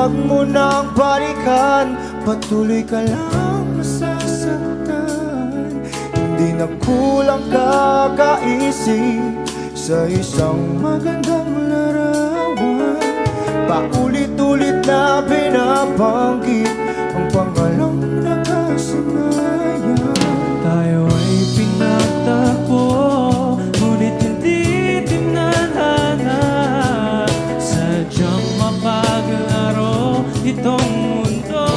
Huwag mo nang balikan, patuloy ka lang masasaktan. Hindi na kulang kakaisip sa isang magandang larawan. Paulit-ulit na binabanggit ang pangalang nakasanayan. Tayo ay pinagtagpo, ngunit hindi tinadhana. Sadyang mapaglaro itong mundo.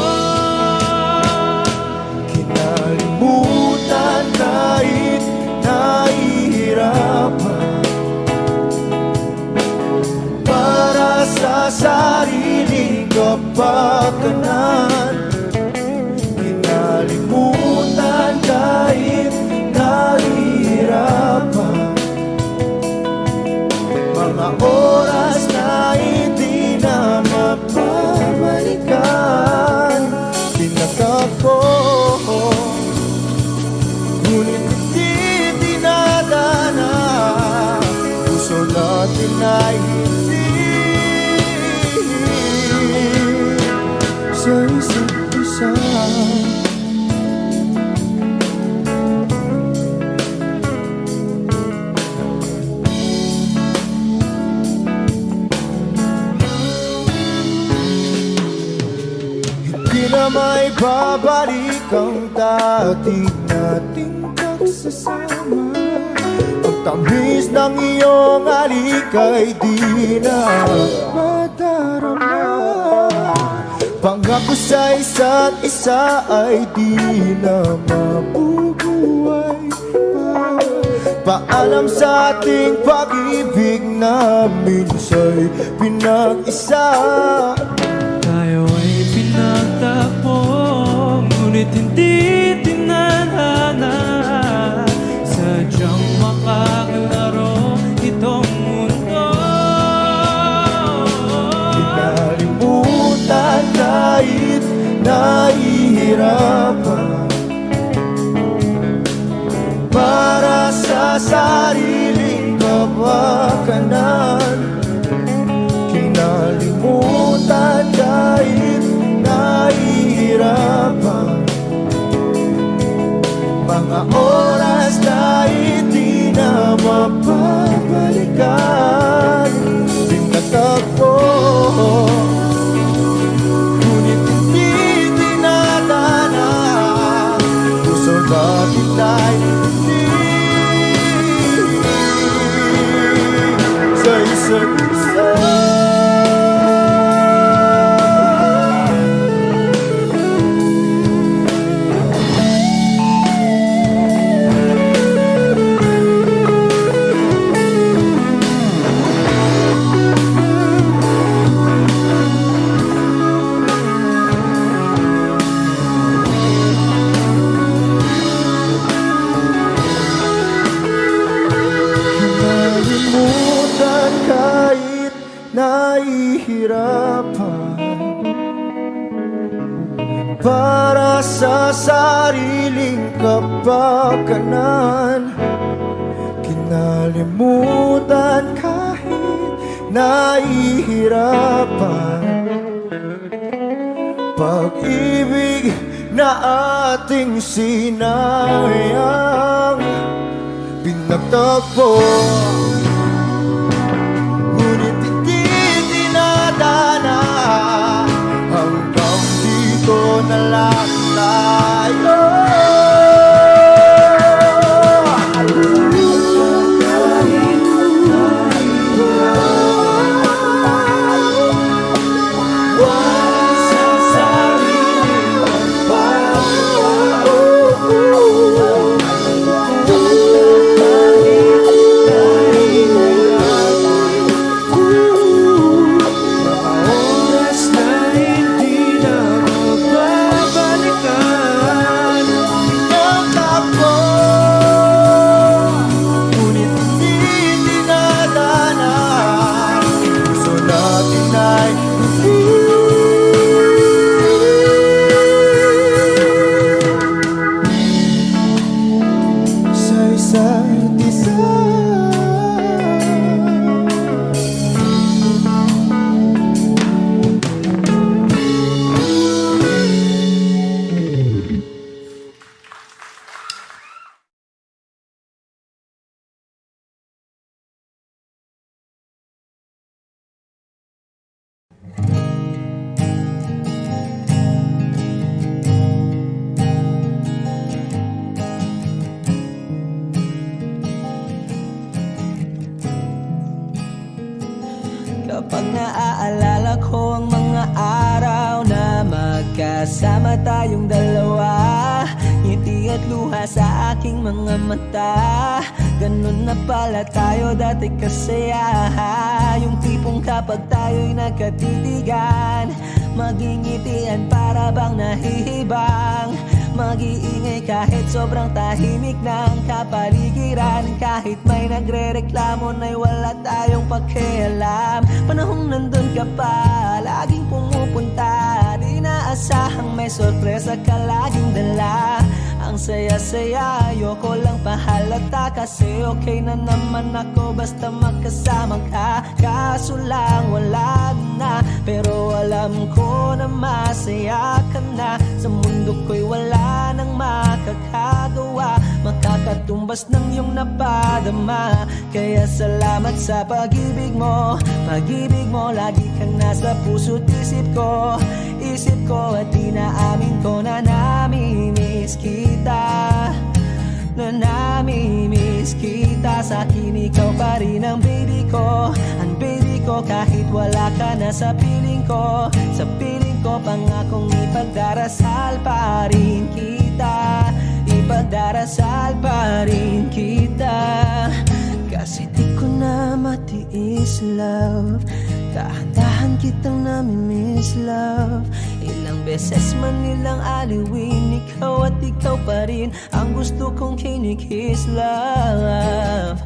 Kinalimutan kahit nahihirapan, para sa sariling kapakanan. Kinalimutan kahit nahihirapan, mga oras na hindi na mapabalikan. Pinagtagpo, ngunit hindi dinadana. Puso natin ay hindi sa isa't isa. Hindi na may babalik ang dati nating pagsasama. Ang tamis ng iyong halik ay di na madarama. Pangako sa isa't isa ay di na mabubuhay pa. Paalam sa ating pag-ibig na minsa'y pinag-isa. Tayo ay pinagtagpo, ngunit hindi tinadhana. Sadyang mapaglaro itong mundo. Kinalimutan kahit nahihirapan, para sa sariling kapakanan. Kinalimutan kahit nahihirapan, mga oras na hindi na mapabalikan. Pinagtagpo, ngunit hindi dinadana. Puso natin ay hindi sa isa't isa. Kinalimutan kahit nahihirapan, para sa sariling kapakanan. Kinalimutan kahit nahihirapan, pag-ibig na ating sinayang. Pinagtagpo, ngunit hindi dinadana. Hanggang dito na lang tayo. naaalala ko ang mga araw na magkasama tayong dalawa. Ngiti at luha sa aking mga mata. Ganun na pala tayo dati kasaya. Yung tipong kapag tayo'y nagkatitigan, magingitian para bang nahihibang. Mag-iingay kahit sobrang tahimik ng kapaligiran. Kahit may nagre-reklamo na'y wala tayong pakialam. Panahong nandun ka pa, laging pumupunta. Di naasahang may sorpresa ka laging dala. Ang saya-saya, ayoko lang pahalata. Kasi okay na naman ako basta magkasama ka. Kaso lang wala na, pero alam ko na masaya ka na. Sa mundo ko'y wala nang makakagawa, makakatumbas ng iyong napadama. Kaya salamat sa pag-ibig mo. Pag-ibig mo, lagi kang nasa puso't isip ko. Isip ko at inaamin ko na namimiss kita. Na namimiss kita. Sa'kin ikaw pa rin ang baby ko. Ang baby ko kahit wala ka na sa piling ko. Sa piling ko pangakong ipagdarasal pa rin kita. Ipagdarasal pa rin kita. Kasi di ko na matiis love. Dahan-dahan kitang namimiss love. Ilang beses man nilang aliwin, ikaw at ikaw pa rin ang gusto kong kinikiss love.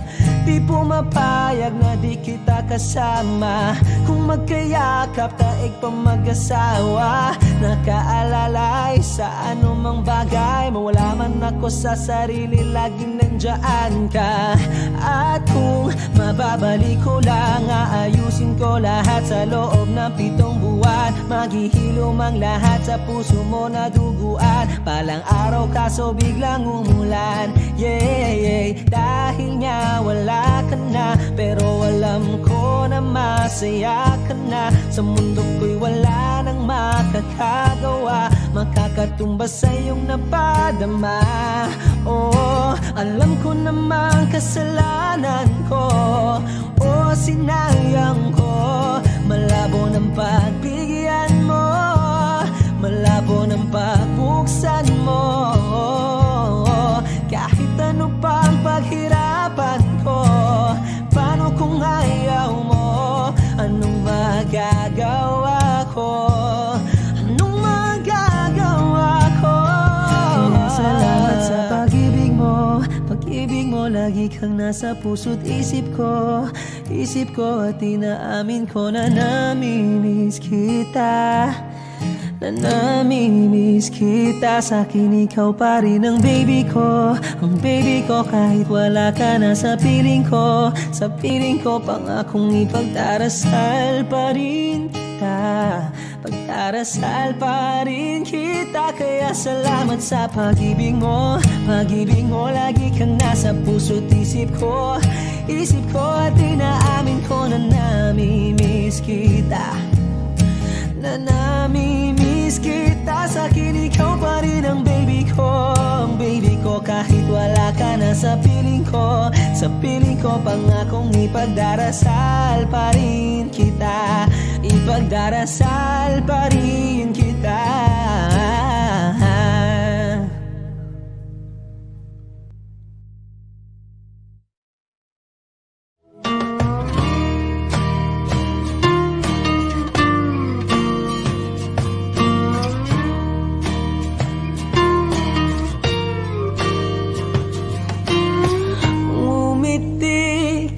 Di pumapayag na di kita kasama. Kung magkayakap taig pa mag-asawa. Nakaalalay sa anumang bagay. Mawala man ako sa sarili, laging nandyan ka. At kung mababalik ko lang, aayusin ko lahat sa loob ng 7 buwan. Maghihilom ang lahat sa puso mo na duguan. Palang araw kaso biglang umulan. Yeah, yeah. Dahil nga wala ka na, pero alam ko na masaya ka na. Sa mundo ko'y wala nang makakagawa, makakatumbas sa iyong napadama. Oh, alam ko namang kasalanan ko. Oh, sinayang ko. Malabo ng pagbigyan mo, malabo ng pagbuksan mo. Kahit ano pang paghirapan ko, paano kung ayaw mo? Anong magagawa ko? Anong magagawa ko? Kaya salamat sa pag-ibig mo. Pag-ibig mo, lagi kang nasa puso't isip ko. Isip ko at inaamin ko na namimiss kita. Na namimiss kita. Sa'kin ikaw pa rin ang baby ko. Ang baby ko kahit wala ka na sa piling ko. Sa piling ko pangakong ipagdarasal pa rin kita. Pagdarasal pa rin kita. Kaya salamat sa pag-ibig mo. Pag-ibig mo, lagi kang nasa puso't isip ko. Isip ko at inaamin ko na namimiss kita. Na namimiss kita. Sa'kin ikaw pa rin ang baby ko. Ang baby ko kahit wala ka na sa piling ko. Sa piling ko pangakong ipagdarasal pa rin kita. Ipagdarasal pa rin kita.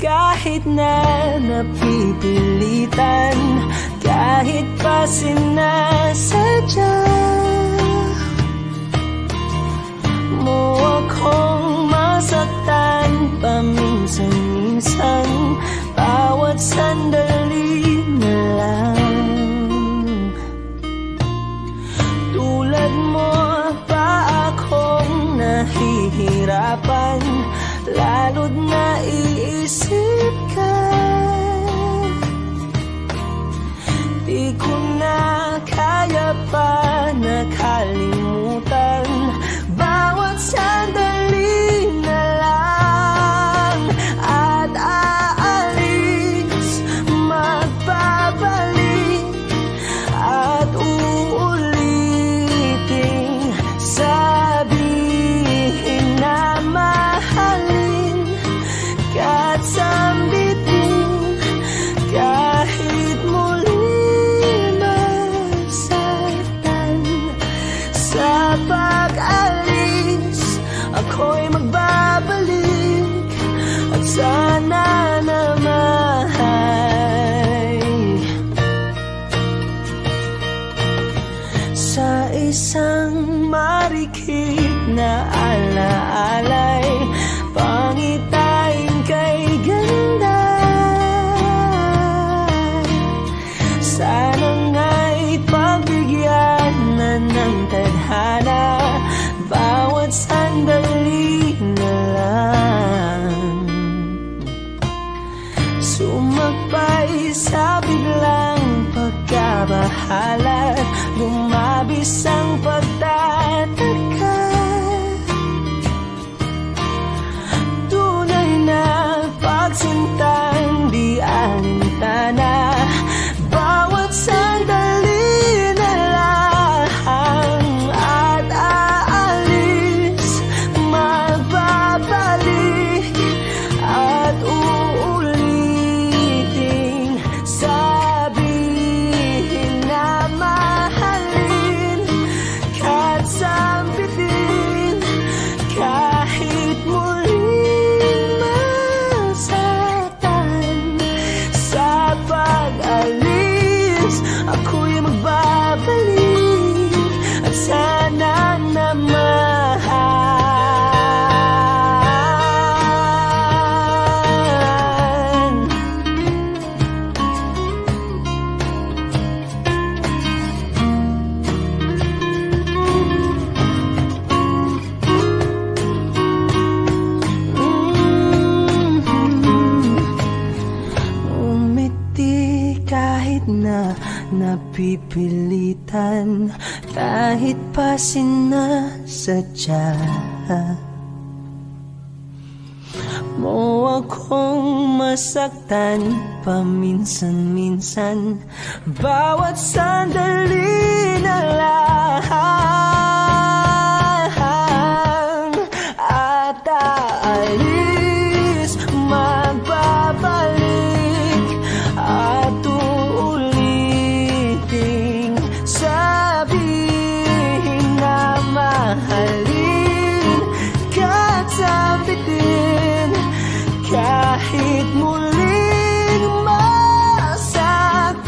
Kahit na napipilitan, kahit pa sinasadya mo akong masaktan paminsan-minsan, bawat sandali na lang. Tulad mo pa akong nahihirapan, lalo't naiisip ka. Di ko na kaya pa nakalimutan, bawat sandali na lang. At aalis mahalan. Lumabis ang pagtataka, tunay na pagsintang di alintana. Bawat sandali na lang at aalis, magbabalik at uulitin. Sabihin na mahalin, kahit sambitin, kahit muling masaktan. Sa pag-alis, ako'y magbabalik at sana naman. Umiti kahit na napipilitan, kahit pa sinasadya mo akong masaktan paminsan-minsan. Bawat sandali na lang at aalis, magbabalik at uulitin. Sabihin na mahalin, kahit sambitin, kahit muling masaktan.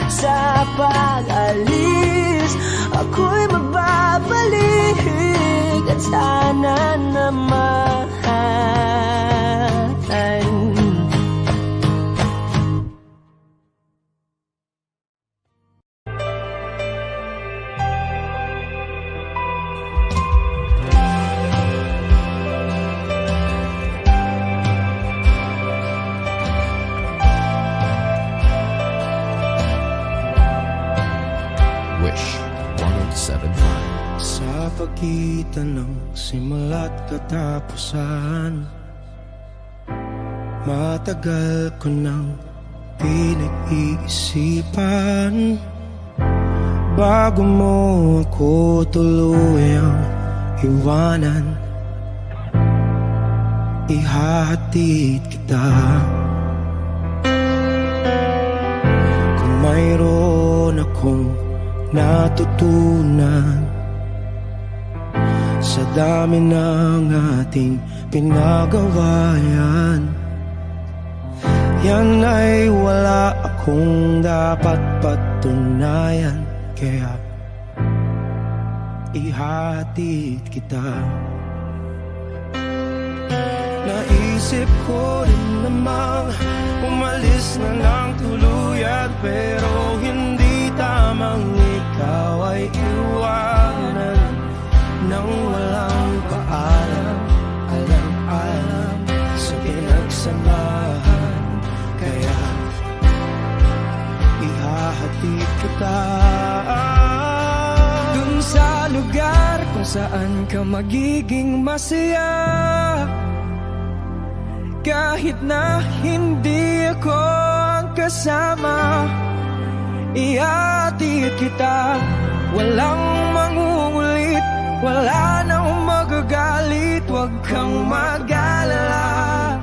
Sa pag-alis, ako'y magbabalik at sana naman. Wish 107.5. Sa pagitan ng simula't katapusan, matagal ko nang pinag-iisipan. Bago mo ako tuluyang iwanan, ihahatid kita. Kung mayroon akong natutunan sa dami ng ating pinagawayan, yan ay wala akong dapat patunayan. Kaya ihatid kita. Naisip ko rin namang umalis na ng tuluyan, pero hindi tamang ikaw ay iwanan nang walang paalam. Alam-alam sa pinagsamahan, kaya ihahatid kita dun sa lugar kung saan ka magiging masaya. Kahit na hindi ako ang kasama, ihatid kita. Walang mangungulit, wala nang magagalit. Huwag kang mag-alala,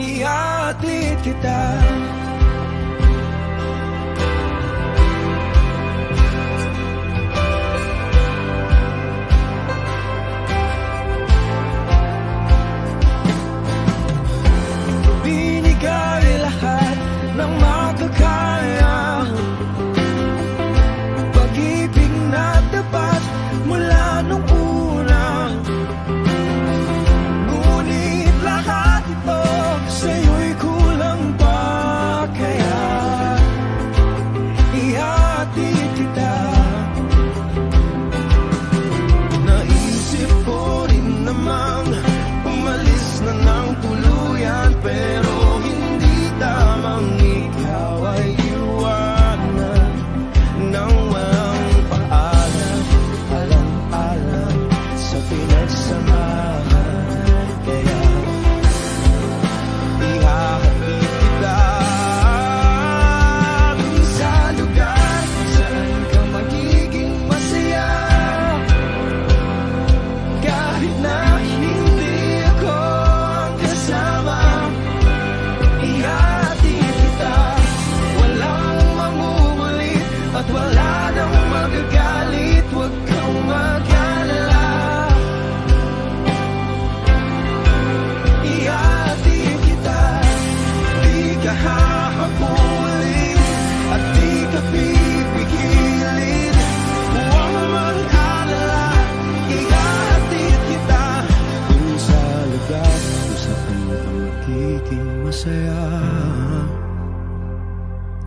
ihatid kita. Binigay lahat ng makakaya, pag-ibig na tapat mula nung una. Ngunit lahat ito sa'yo'y kulang pa.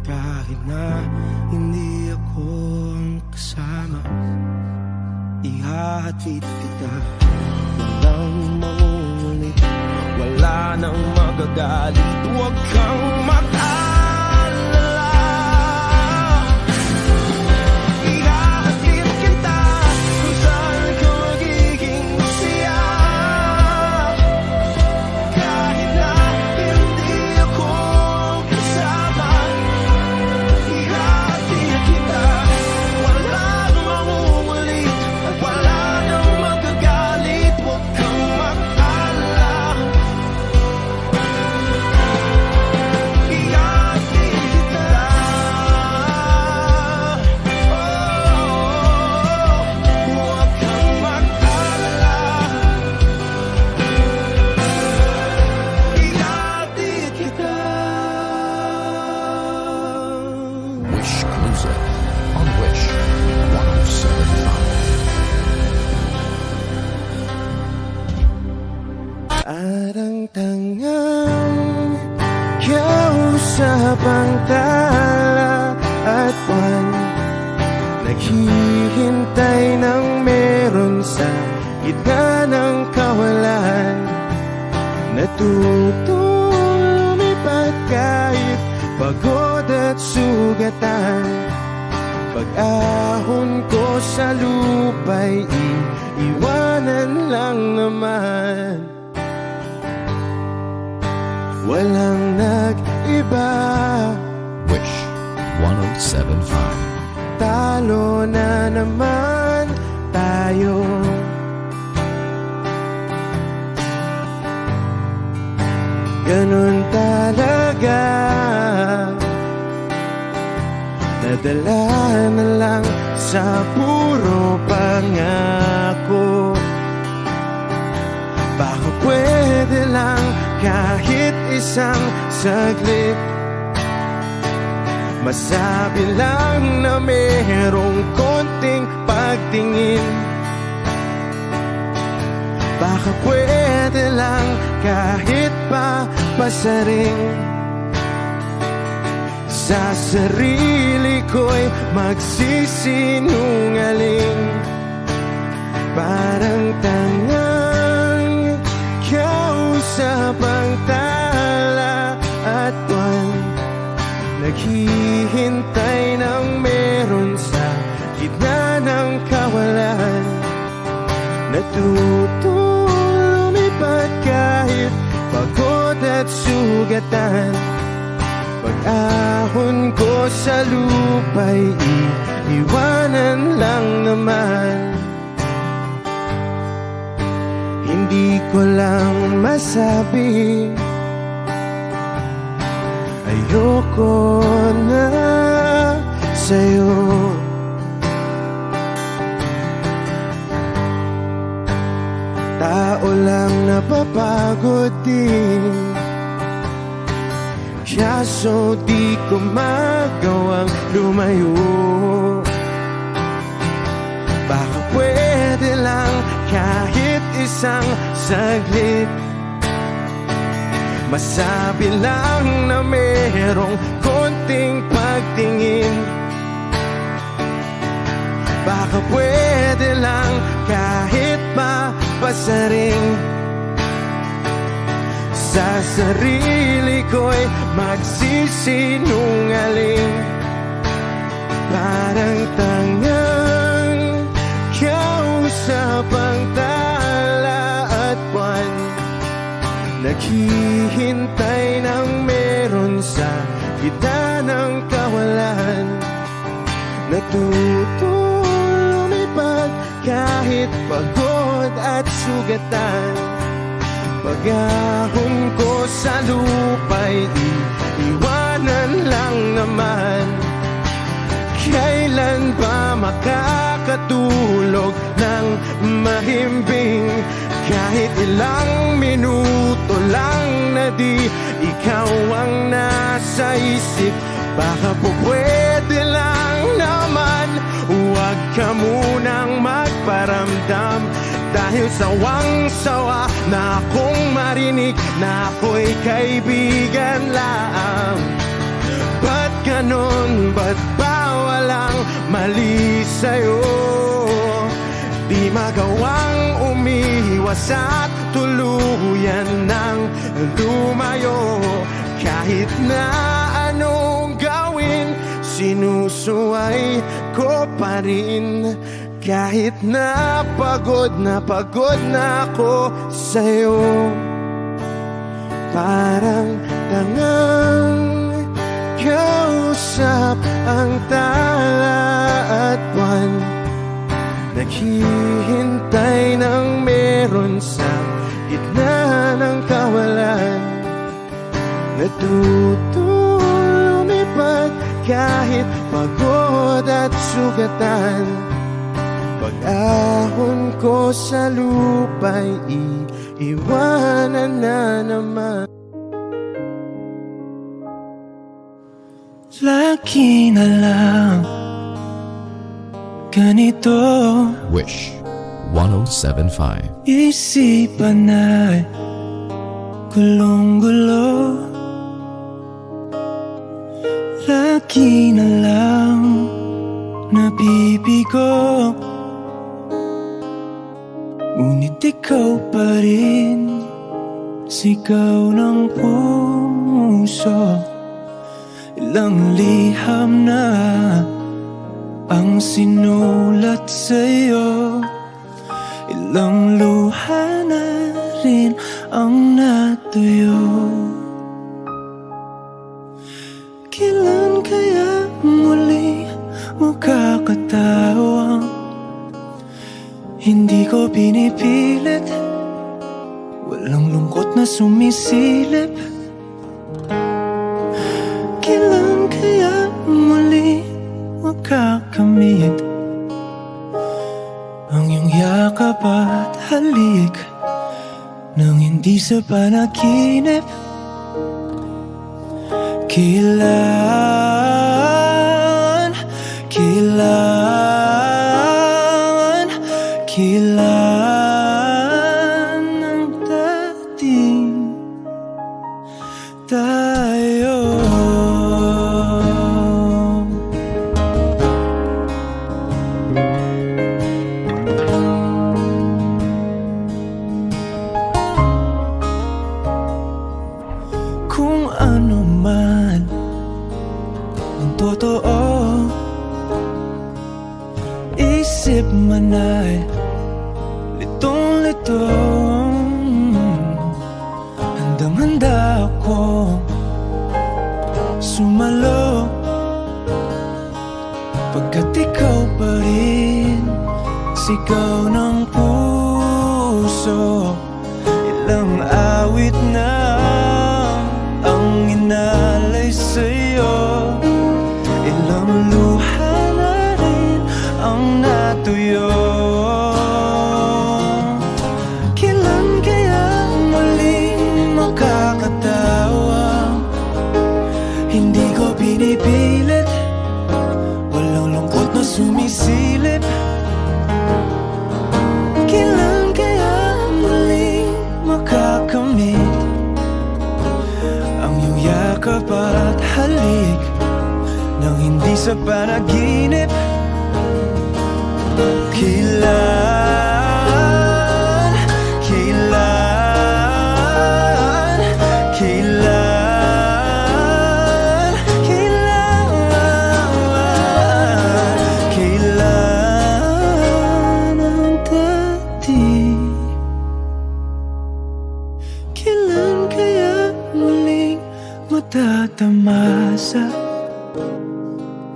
Kahit na hindi ako ang kasama, ihahatid kita. Walang mangungulit, wala nang magagalit. Huwag kang mag-alala, ihahatid kita kung saan ka magiging masaya. Kahit na hindi ako ang kasama, ihahatid kita. Wala nang mangungulit at wala nang magagalit. Huwag kang mag-alala, ihahatid kita. Huwag kang mag-alala, ihahatid kita. Wish Cruiser on Wish 107.5. Parang tangang kausap ang tala at buwan, naghihintay ng meron sa gitna ng kawalan. Natutong lumipad kahit pagod at sugatan. Pag-ahon ko sa lupa'y iiwanan lang naman. Walang nag-iba, Wish 107.5. talo na naman tayo. Ganun talaga, nadala na lang sa puro pangako. Baka pwede lang kahit isang saglit, masabi lang na merong konting pagtingin. Baka pwede lang kahit pa pasaring, sa sarili ko'y magsisinungaling. Parang tangang kausap ang tala at buwan, naghihintay ng meron sa gitna ng kawalan. Natutong lumipad kahit pagod at sugatan. Pag-ahon ko sa lupa'y iiwanan lang naman. Hindi ko lang masabi, ayoko na sa'yo. Tao lang napapagod din, kaso di ko magawang lumayo. Baka pwede lang kahit isang saglit, masabi lang na merong konting pagtingin. Baka pwede lang kahit pasaring, sa sarili ko'y magsisinungaling. Parang tangang kausap ang tala at buwan, naghihintay ng meron sa gitna ng kawalan. Natutong lumipad kahit pagod at sugatan. Pag-ahon ko sa lupa'y iiwanan lang naman. Kailan ba makakatulog ng mahimbing? Kahit ilang minuto lang na di ikaw ang nasa isip. Baka po pwede lang naman, huwag ka munang magparamdam. Dahil Dahil sawang-sawa na akong marinig na ako'y kaibigan lang. Ba't ganon? Ba't ba walang mali sa'yo? Di magawang umiwas at tuluyan ng lumayo. Kahit na anong gawin, sinusuway ko pa rin. Kahit na pagod na ako sa'yo. Parang tangang kausap ang tala at buwan, naghihintay ng meron sa gitna ng kawalan. Natutong lumipad kahit pagod at sugatan. Pag-ahon ko sa lupa'y iiwanan na naman. Lagi na lang ganito, Wish 1075. isipan ay gulong-gulo. Lagi na lang nabibigo, ngunit ikaw pa rin, sigaw ng puso. Ilang liham na ang sinulat sa'yo, ilang luha na rin ang natuyo. Kailan kaya muli makakatawang hindi ko pinipilit, walang lungkot na sumisilip. Kailan kaya muli makakamit ang iyong yakap at halik nang hindi sa panaginip? Kailan ang dating tayo? Kung ano man ang totoo, isip man ay litong-litong, handang-handa akong sumalo, pagkat ikaw pa rin, sigaw ng puso. Ilang awit na ang inalay sa'yo, ilang luha na rin ang natuyo. Kailan kaya muling makakatawa? Hindi ko pinipilit, walang lungkot na sumisilip. Kailan kaya muling makakamit ang iyong yakap at halik nang hindi sa panaginip? Kailan ang dating? Kailan kaya muling matatamasa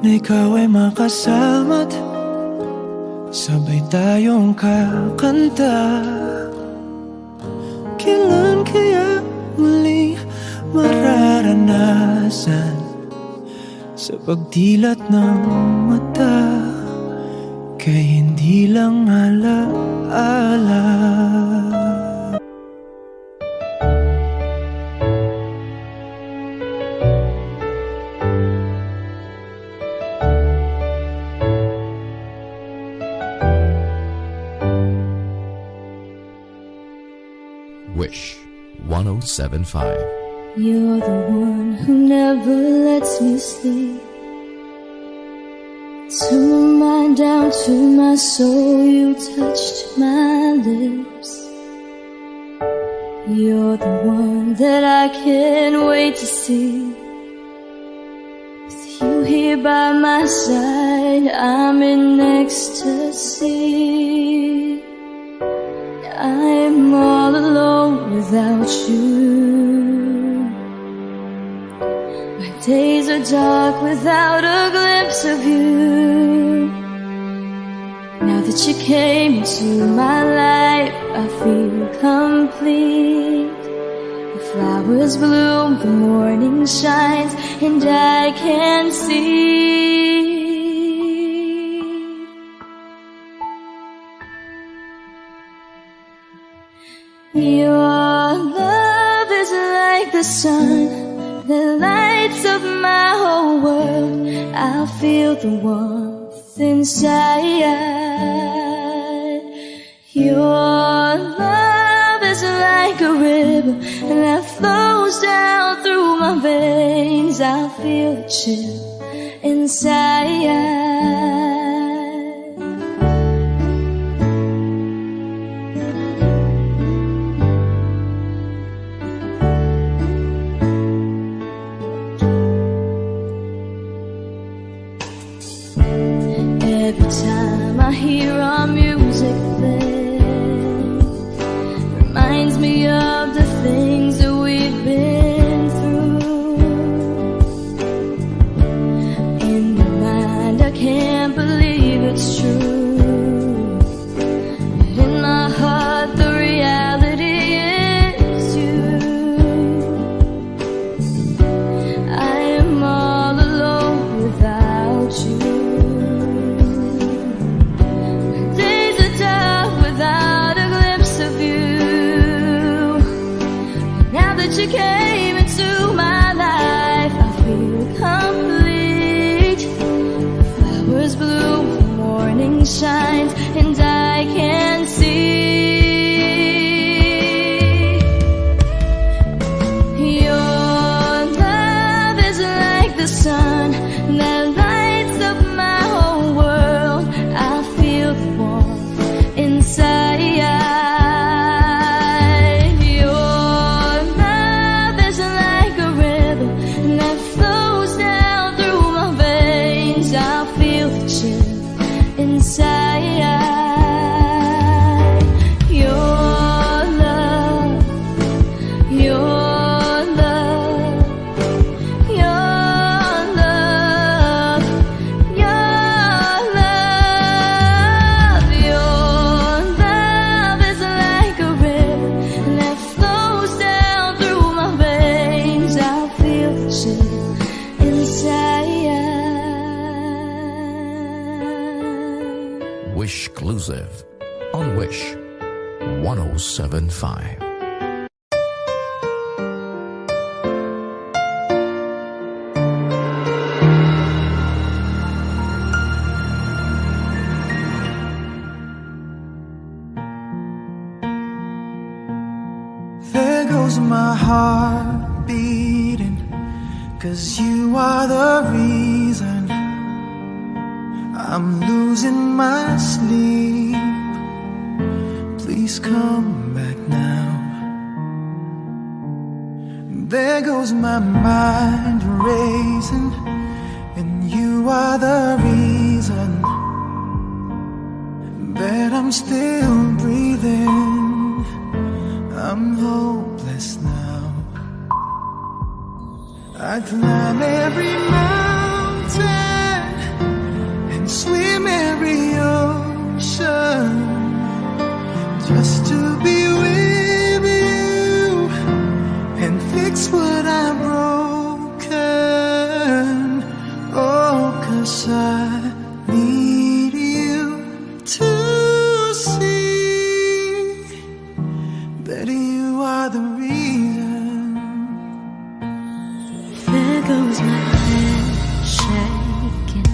na ikaw ay makasama't sabay tayong kakanta? Kailan kaya muling mararanasan sa pagdilat ng mata kay hindi lang alaala? 1075. You're the one who never lets me sleep. To my mind, down to my soul, you touched my lips. You're the one that I can't wait to see. With you here by my side, I'm in ecstasy. I am all alone without you. My days are dark without a glimpse of you. Now that you came into my life, I feel complete. The flowers bloom, the morning shines, and I can see. Your love is like the sun that lights up my whole world. I feel the warmth inside. Your love is like a river that flows down through my veins. I feel the chill inside. Every time I hear our music play, reminds me of the things that we've been through. In my mind, I can't believe it's true, but in my heart, the reality is you. I am all alone without you. You came into my life, I feel complete. The flowers bloom, the morning shines, and I can see. Your love is like the sun that lights up my whole world. I feel the warmth inside. Wishclusive on Wish 1075. There goes my heart beating, 'cause you are the reason I'm losing my sleep. Please come back now. There goes my mind racing, and you are the reason that I'm still breathing. I'm hopeless now. I climb every mountain and swim every ocean just to be with you and fix what I'm broken. Oh, 'cause I need you to see that you are the reason. There goes my hand shaking,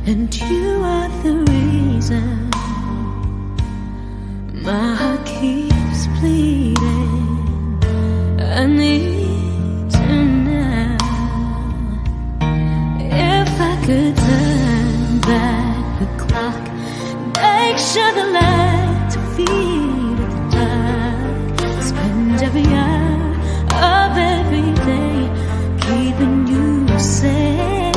and you are the reason. My heart keeps bleeding, and could turn back the clock, make sure the lights are feed at the dark, spend every hour of every day keeping you safe.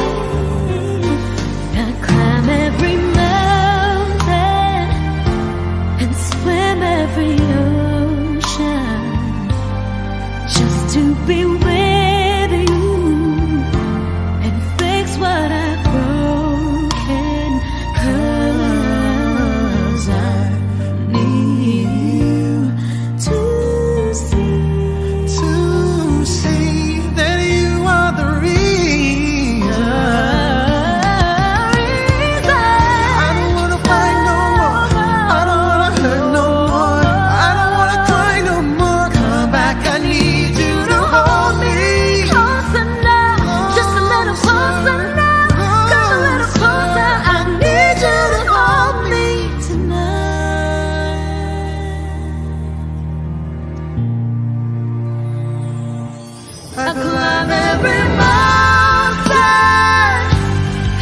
I climb every mountain and swim every ocean just to be with you and fix what I've broken, 'cause I need you to see that you are the reason. I don't wanna fight no more, I don't wanna hurt no more, I don't wanna cry no more. Come back, I need you to hold me. Closer now, just a little closer now, come a little closer. I need you to hold me tonight. I climb every mountain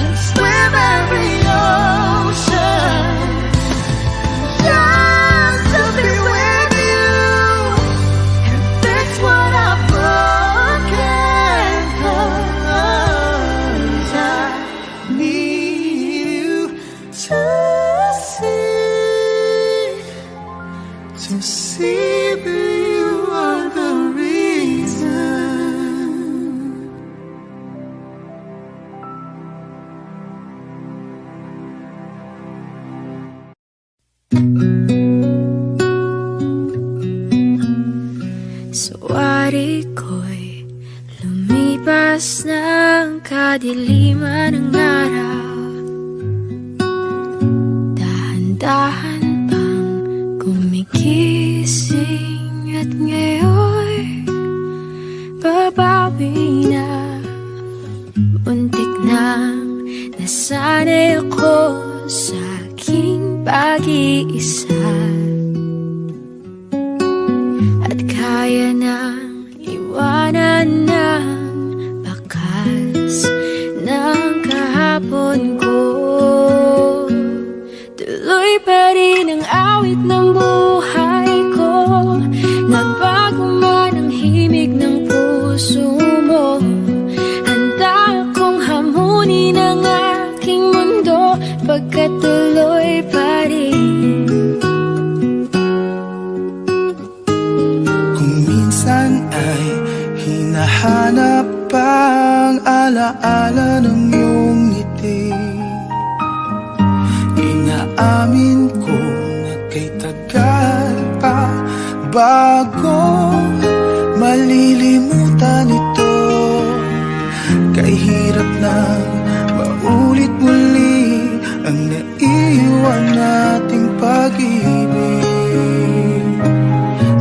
and swim every ocean just to be with you and fix what I've broken, 'cause I Need you to see that you are the reason. Suwari ko'y lumipas ng kadiliman ng araw, dahan-dahan pang gumigising at ngayon babawi na. Muntik nang nasanay ako sa aking pag-iisa at kaya nang iwanan ng bakas ng kahapon ko. Tuloy pa rin ang awit ng buhay ko, nagbago man ang himig ng puso mo. Handa akong hamunin ang aking mundo pagkat tuloy pa rin. Kung minsan ay hinahanap ang alaala ng iyong ngiti, inaamin ko na kay tagal pa bago malilimutan ito. Kay hirap na maulit muli ang naiwan nating pag-ibig.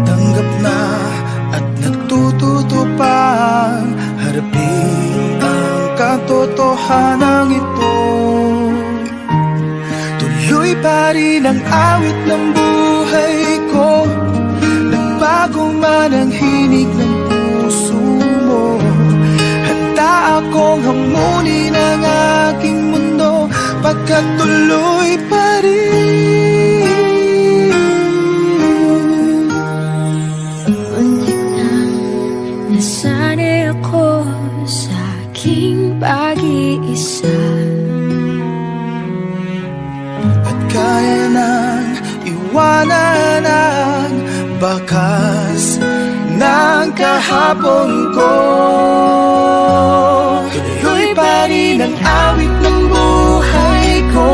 Tanggap na at natututo pang harapin ang katotohanan ito. Tuloy pa rin ang awit ng buhay ko, nagbago man ang hinig ng puso mo. Handa akong hamunin ang aking mundo pagkat tuloy pa rin. Muntik nang nasanay ako sa aking pag-iisa At kaya nang iwanan ang bakas ng kahapon ko. Tuloy pa rin ang awit ng buhay ko,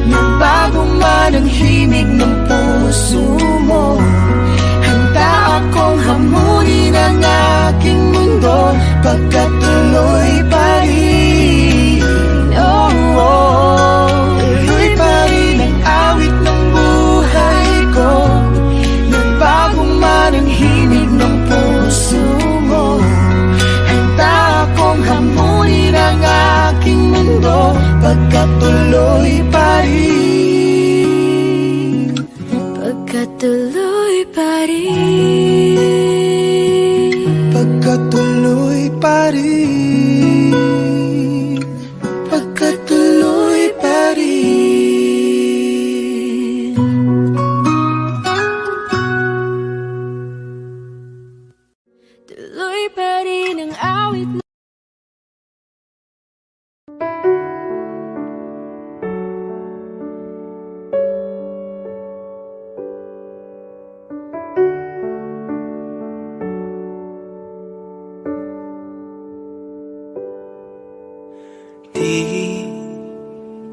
nagbago man ang himig ng puso mo. Handa akong hamunin ang aking mundo pagkat tuloy pa rin. Oh, oh. Tuloy pa rin ang awit ng buhay ko, nagbago man ang himig ng puso mo. Handa akong hamunin ang aking mundo pagkat tuloy pa rin. pagkat tuloy pa rin. Pagkat tuloy pa rin.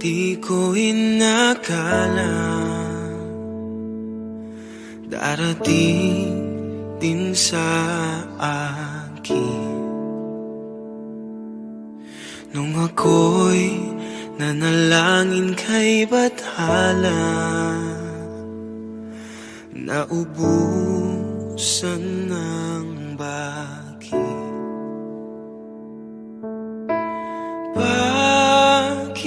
Di ko inakala darating din sa akin nung ako'y nanalangin kay Bathala, naubusan ng bakit. Bakit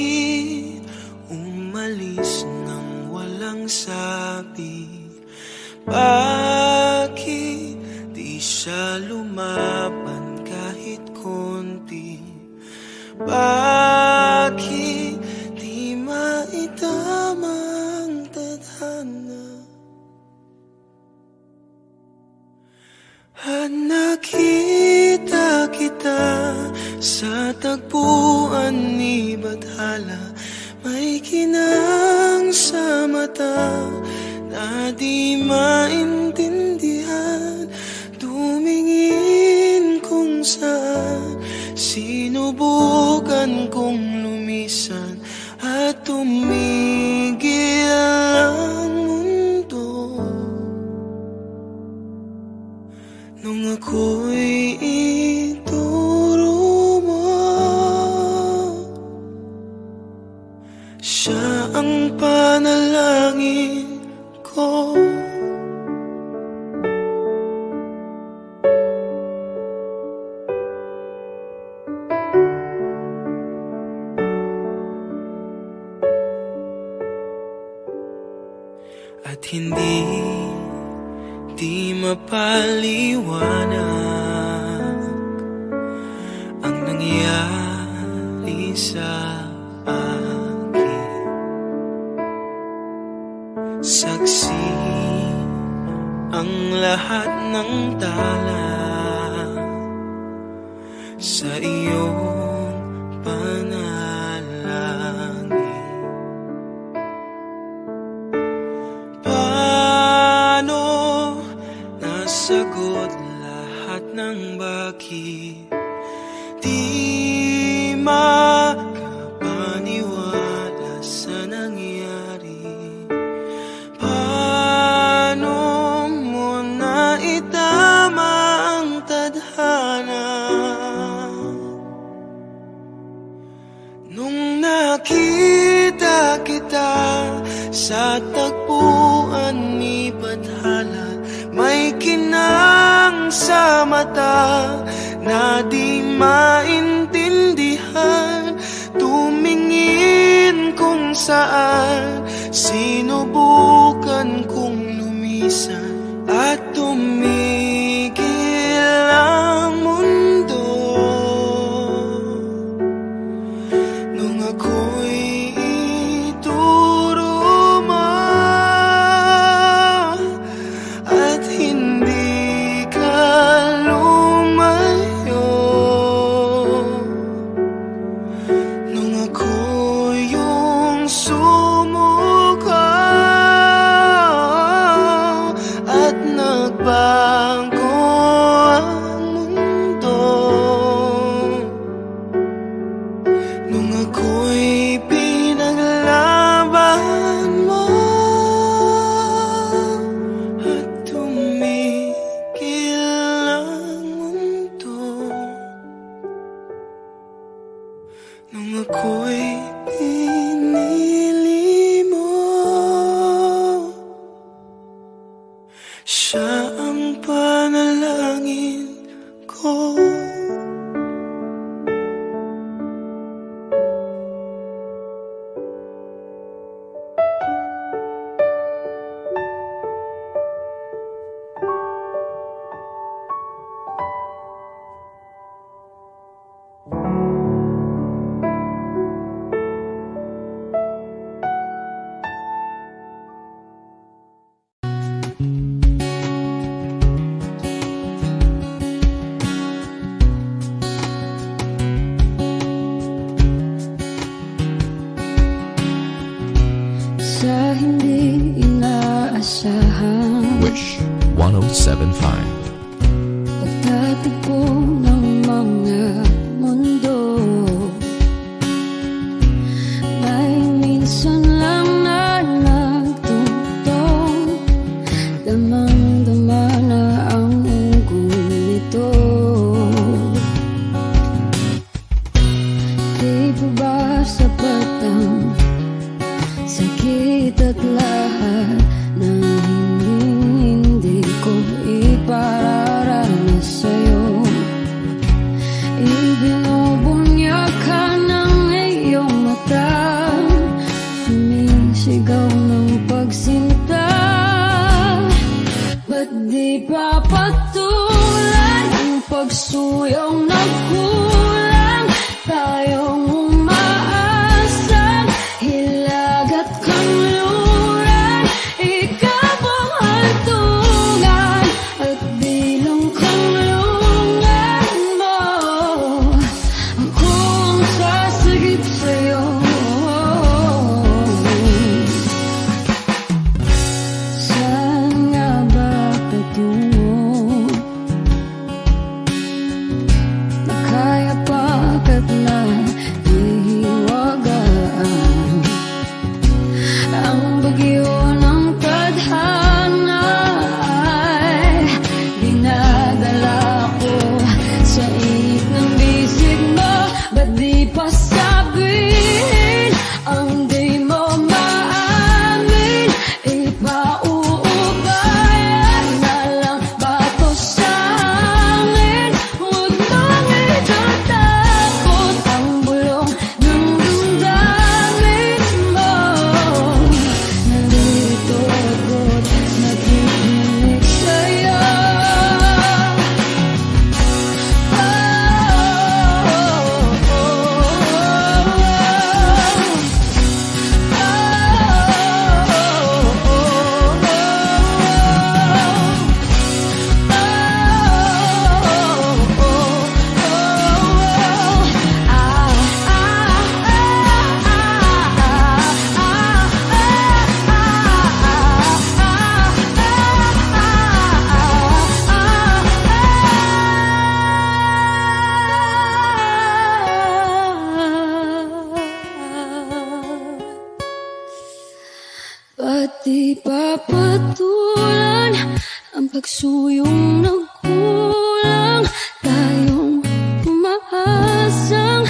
umalis nang walang sabi? Bakit di siya lumaban kahit konti? Bakit di maitamang tadhana? At nakita kita sa tagpuan ni Bathala, may kinang sa mata na di maintindihan. Tumingin kung saan, sinubukan kong lumisan at tumigil ang mundo. Nung ako'y ituro mo, siya ang panalangin ko. At hindi mapaliwanag ang nangyari sa akin. Saksi ang lahat ng tala sa iyong panalangin. Paano nasagot lahat ng bakit? Di makapaniwala sa nangyari. Paano mo naitama ang tadhana? Nung nakita kita sa tagpuan ni Bathala, may kinang sa mata na di maintindihan. Tumingin kung saan, sinubukan kong lumisan at tumigil ang mundo. Nung ako'y ituro mo at hindi ka lumayo, nung ako yung sumuko at nagbago ang mundo, nung ako'y pinaglaban mo at tumigil ang mundo, nung ako'y pinili mo, siya ang panalangin ko. Sa hindi inaasahan, Wish 107.5. pagtatagpo ng mga mundo, ang sakit at lahat ng hindi ko ipararanas sa'yo. Ibinubunyag ka ng iyong mata, sumisigaw ng pagsinta. Ba't di pa patulan ang pagsuyong nagkulang? Tayong umaasang hilag at kanluran, ikaw ang hantungan at bilang kanlungan mo. Ako ang sasagip sa'yo. Saan nga ba patungo? Kaya pakat na ihiwagaan ang bagyo ng tadhana ay dinadala ko sa init ng bisig mo. Ba't di pa sabihin ang di mo maamin? Ipauubayan na lang ba to sa hangin? Huwag mong itatakot ang bulong ng damdamin mo. Nandito ako't nakikinig sa'yo. Ba't di pa patulan ang pagsuyong nagkulang? Tayong umaasang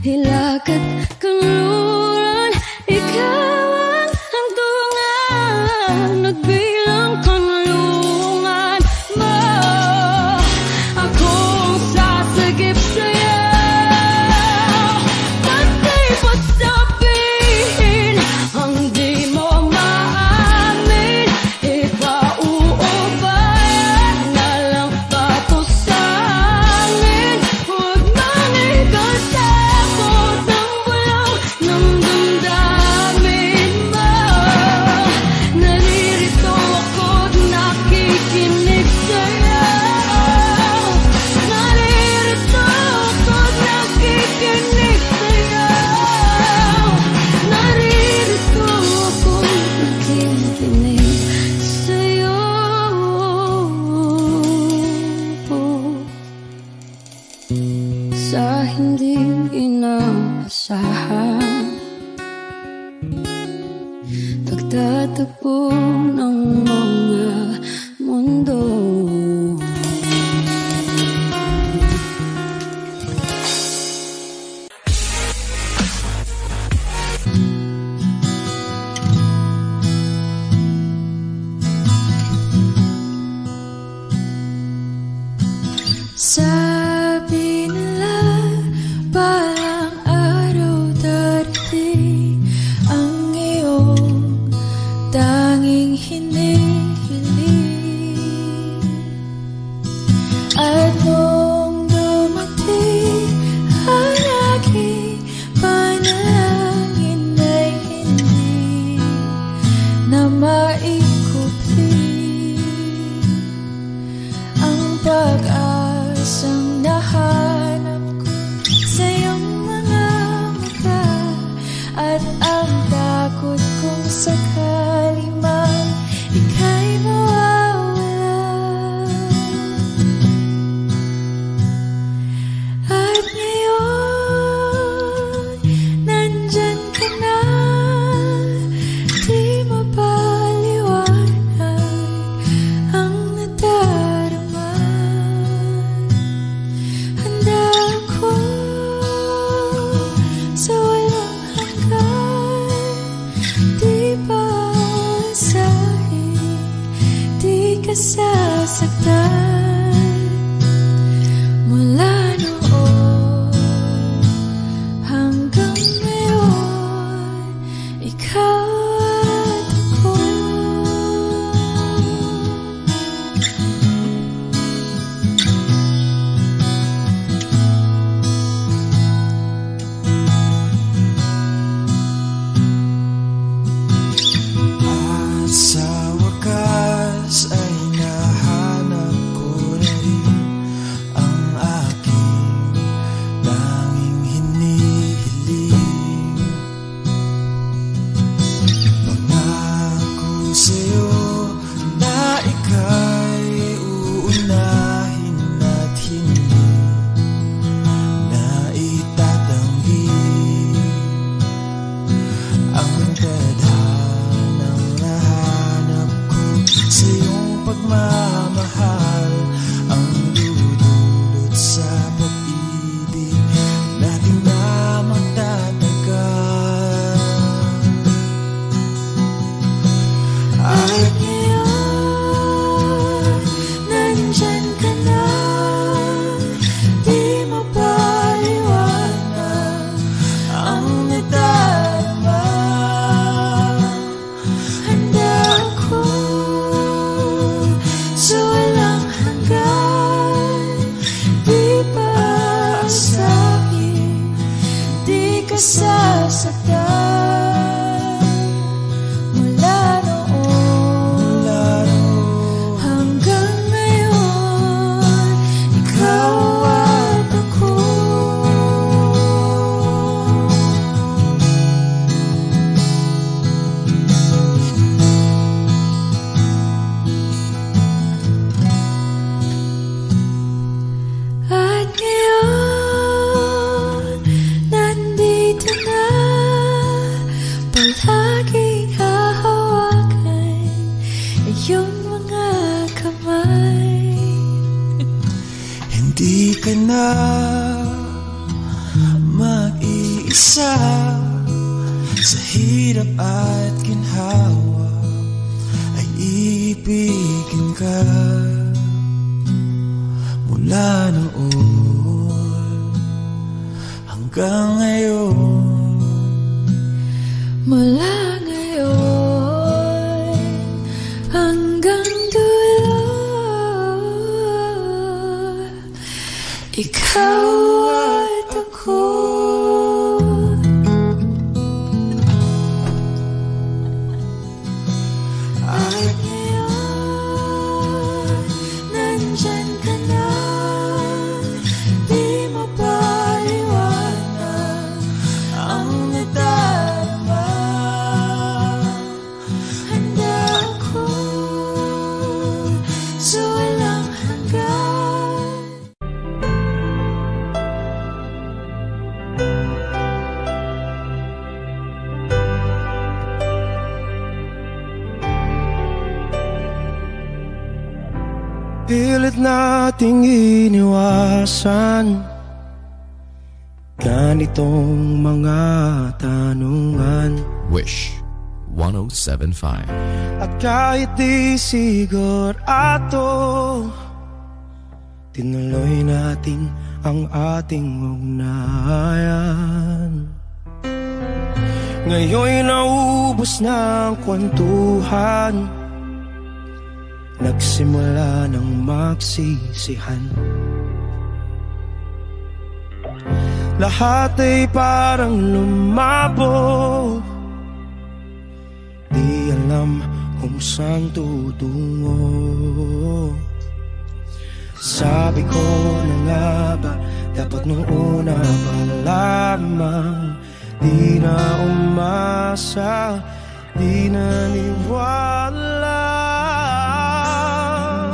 hilag at kanluran, ikaw ang hantungan at bilang kanlungan mo. Ako ang sasagip sa'yo. Ba't di pa sabihin ang di mo maamin? Ipauubayan na lang ba to sa hangin? Huwag mong ikatakot ang bulong ng damdamin mo. Naririto ako't nakikinig sa'yo. Naririto ako't nakikinig sa'yo. Naririto ako't nakikinig sa'yo. Sa hindi inaasahan, pagtatagpo ng mga mundo. Sabi nila parang araw darating ang iyong darating. ka sasaktan. Mula noon hanggang ngayon, ikaw at ako. At ngayon, nandito na, palaging hahawakan iyong mga kamay. Hindi ka na mag-iisa sa hirap at ginhawa, ay ibigin ka. Mula noon hanggang ngayon, Mula ngayon hanggang dulo, ikaw at ako. At ngayon, nandyan ka na, di mapaliwanag ang nadarama. Handa ako sa walang hanggan. Pilit nating iniwasan ganitong mga tanungan. Wish 107.5. At kahit di sigurado, tinuloy natin ang ating ugnayan. Ngayon'y naubos na ang kwentuhan, nagsimula ng magsisihan. Lahat ay parang lumabo, di alam kung saan tutungo. Sabi ko na nga ba, dapat nung una pa lamang, di na umasa, di naniwala.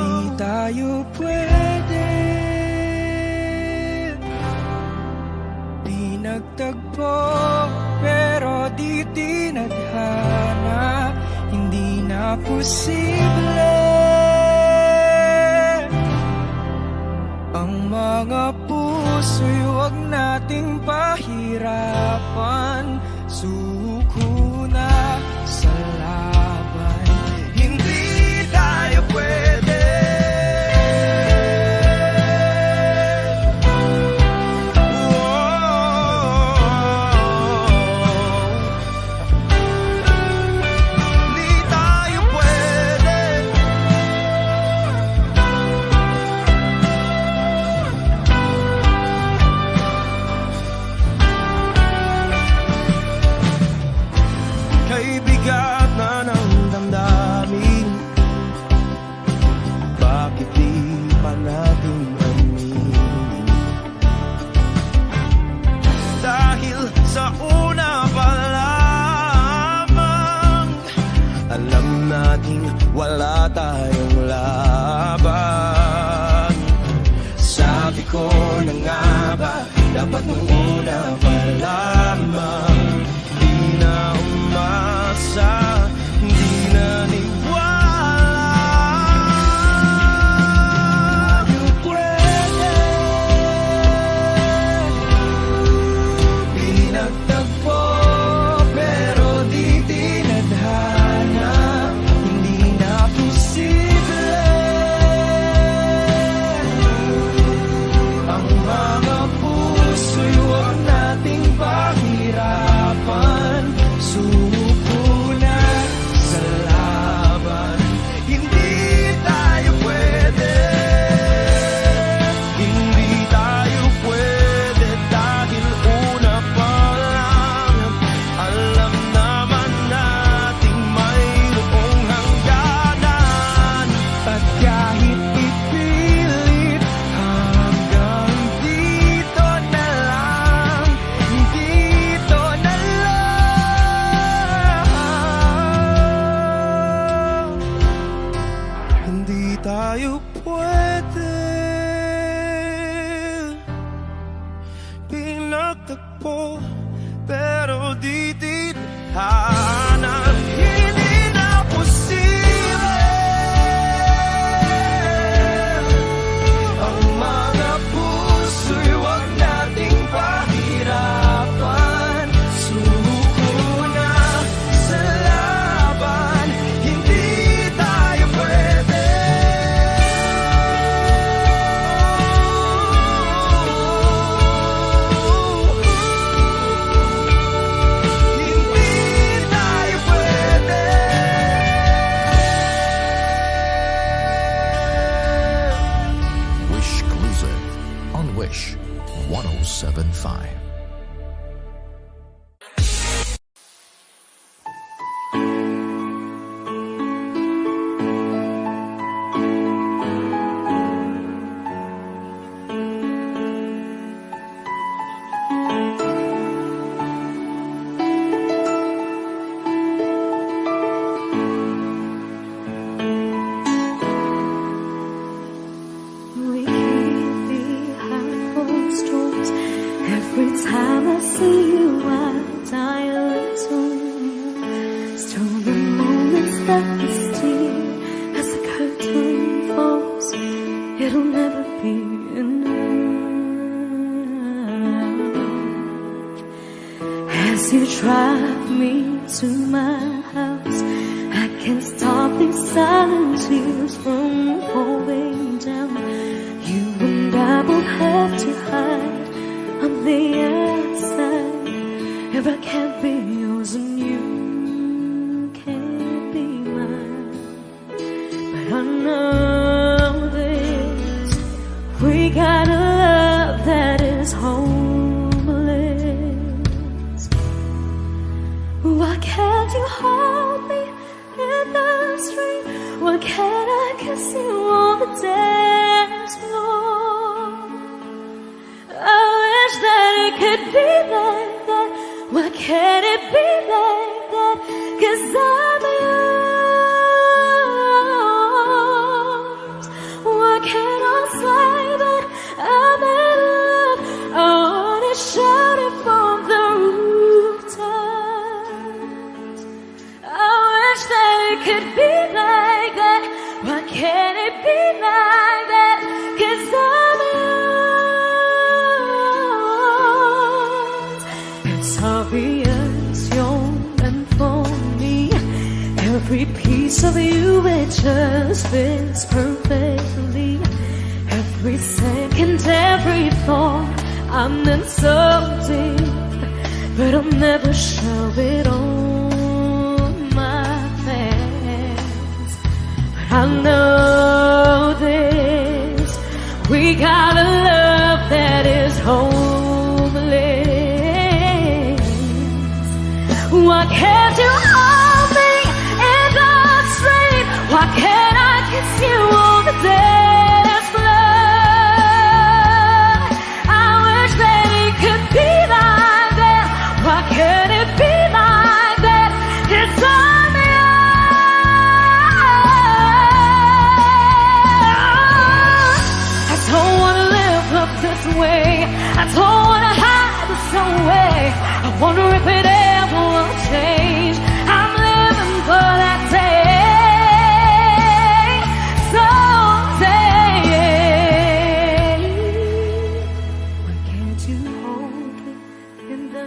Hindi tayo pwede, di nagtagpo, pero di tinadhana. Hindi na posible ang mga puso'y huwag nating pahirapan. Suko na sa laban, hindi tayo pwede. Hindi tayo pwede. Kay bigat na ng damdamin, bakit di pa natin aminin? Dahil sa una pa lamang, alam nating wala tayong laban. Sabi ko na nga ba, dapat nung una pa lamang, di na umasa, tadhana, hindi na posible ang mga puso'y wag nating pahirapan. Sumuko na sa laban, hindi tayo pwede. Hindi tayo pwede. Wish Exclusive on Wish 1075. We keep behind closed doors. Every time I see you, I die a little. Still the moments that we steal as the curtain falls. It'll never be enough. As you drive me to my house, I can't stop these silent tears from falling down. You and I both have to hide on the outside. If I can't be yours and you can't be mine, but I know this, we got a love that is homeless. Why can't you hold me in the street? Why can't I kiss you on the dance floor? I wish that it could be like that. Why can't it be like that? 'Cause I'm yours. Why can't I say that I'm in love? I wanna shout it from the rooftops. I wish that it could be like that. Why can't it be like that? 'Cause I'm yours. It's obvious you're meant for me. Every piece of you, it just fits perfectly. Every second, every thought, I'm in so deep, but I'll never show it on my face. But I know this, we got a love that is homeless. Why can't you hold me in the street? Why can't I kiss you on the dance floor? I wish that it could be like that. Why can't it be like that? 'Cause I'm yours. I don't wanna live up this way. I don't wanna hide this away. I wonder if it ever will change. I'm living for that day, someday. Why can't you hold me in the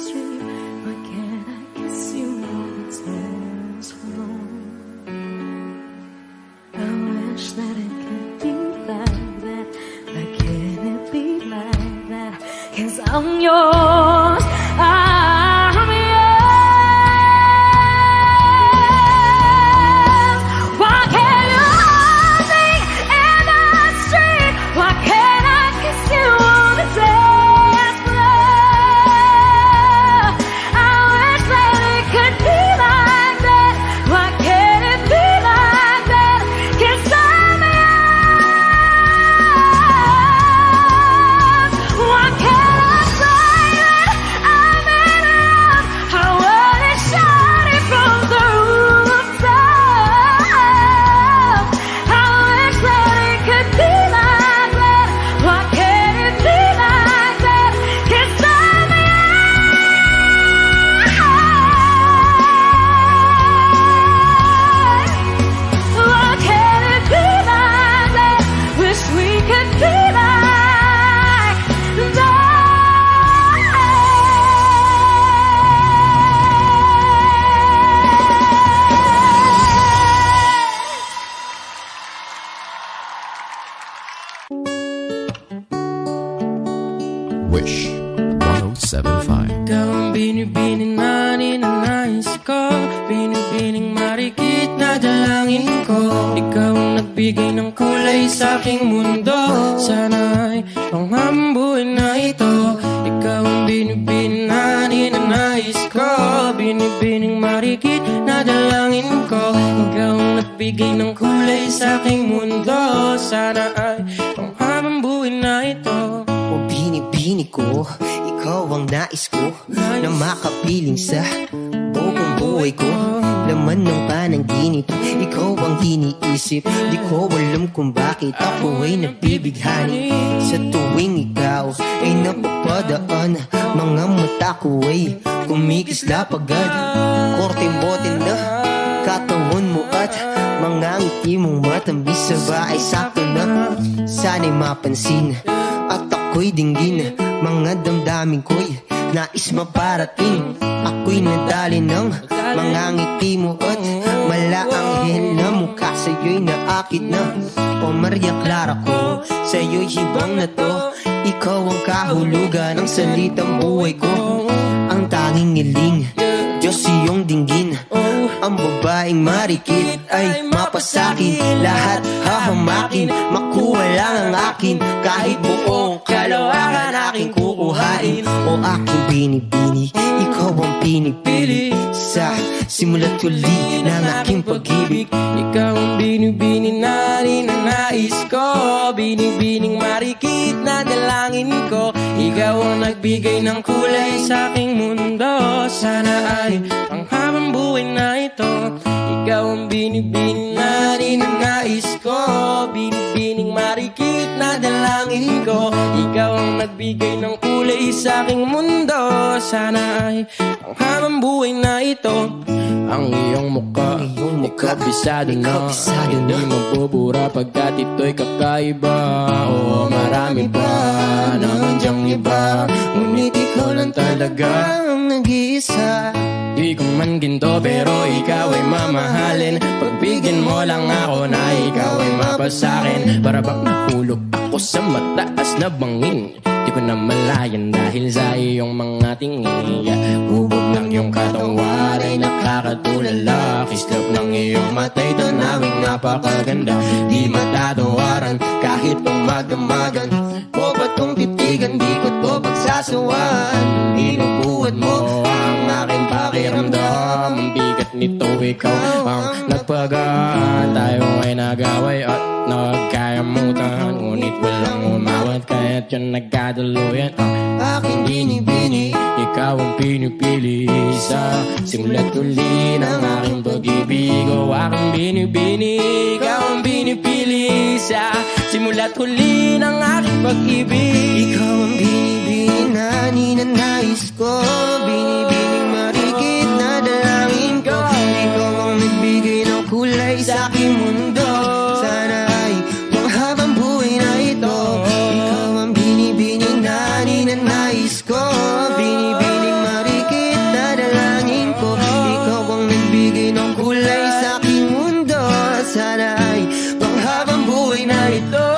street? Why can't I kiss you on the dance floor? I wish that it could be like that. Why can't it be like that? 'Cause I'm yours. I'm yours. Why can't you hold me in the street? Why can't I kiss you on the dance floor? I wish that it could be like that. Why can't it be like that? 'Cause I'm yours. Why can't I say 1075. Ikaw ang binibining na ninanais ko, binibining marikit na dalangin ko. Ikaw ang nagbigay ng kulay sa aking mundo, sana'y panghambuin na ito. Ikaw ang binibining na ninanais ko, binibining marikit na dalangin ko. Ikaw ang nagbigay ng kulay sa aking mundo, sana ay panghambuin na ito. O binibini ko, ikaw ang nais ko na makapiling sa buong buhay ko. Laman ng panaginip, ikaw ang iniisip. Di ko alam kung bakit ako ay nabibighani. Sa tuwing ikaw ay napapadaan, mga mata ko ay kumikislap agad. Korte-bote na katawan mo at mga ngiti mong matamis sa bahay. Sakto na, sana'y mapansin at ako'y dinggin. Mga damdamin ko'y nais maparating. Ako'y nadali ng mga ngiti mo at malaanghel na mukha sa'yo'y naakit na. O Maria Clara ko, sa'yo'y hibang na to. Ikaw ang kahulugan ng salitang buhay ko. Ang tanging iling, Diyos iyong dinggin. Ang babaeng marikit ay mapasakin. Lahat hahamakin, makuha lang ang akin. Kahit buong kalawakan aking kukuhain. O aking binibini, ikaw ang pinipili. Sa simula't huli ng aking pag-ibig. Ikaw ang binibini na ninanais ko, binibining marikit na dalangin ko. Ikaw ang nagbigay ng kulay sa aking mundo, sana ay panghabang buhay na ito. Ikaw ang binibini na ninanais ko, binibining marikit na dalangin ko. Ikaw ang nagbigay ng kulay sa aking mundo, sana ay panghabang buhay na ito. Ang iyong mukha, kabisado na, hindi mabubura pagkat ito'y kakaiba. Oo, marami pa naman dyang iba, ngunit ikaw lang talaga ang nag-iisa. Di ko man ginto pero ikaw ay mamahalin. Pagbigyan mo lang ako na ikaw ay mapasakin. Para bang nahulog ako sa mataas na bangin. Di ko na malayan dahil sa iyong mga tingin. Hubog ng iyong katawan ay nakakatulala. Kislap ng iyong mata'y tanawing napakaganda. Di matatawaran kahit pumagamagan. O ba't kong titigan, di ko to pagsasawan. Binubuhat mo ang aking pakiramdam. Ang bigat nito, ikaw ang nagpagaan. Tayo ay nagaway at nagkayamutan, ngunit walang umawat kaya't yun nagkadaluyan. Aking binibini, ikaw ang pinipili. Sa simula't huli ng aking pag-ibig. O aking binibini, ikaw ang pinipili. Sa simula't huli ng aking pag-ibig. Ikaw ang binibini na ninanais ko, binibining marikit na dalangin ko. Ikaw ang nagbigay ng kulay sa aking mundo, sana ay panghabang buhay na ito. Ikaw ang binibining na ninanais ko, binibining marikit na dalangin ko. Ikaw ang nagbigay ng kulay sa aking mundo, sana ay panghabang buhay na ito.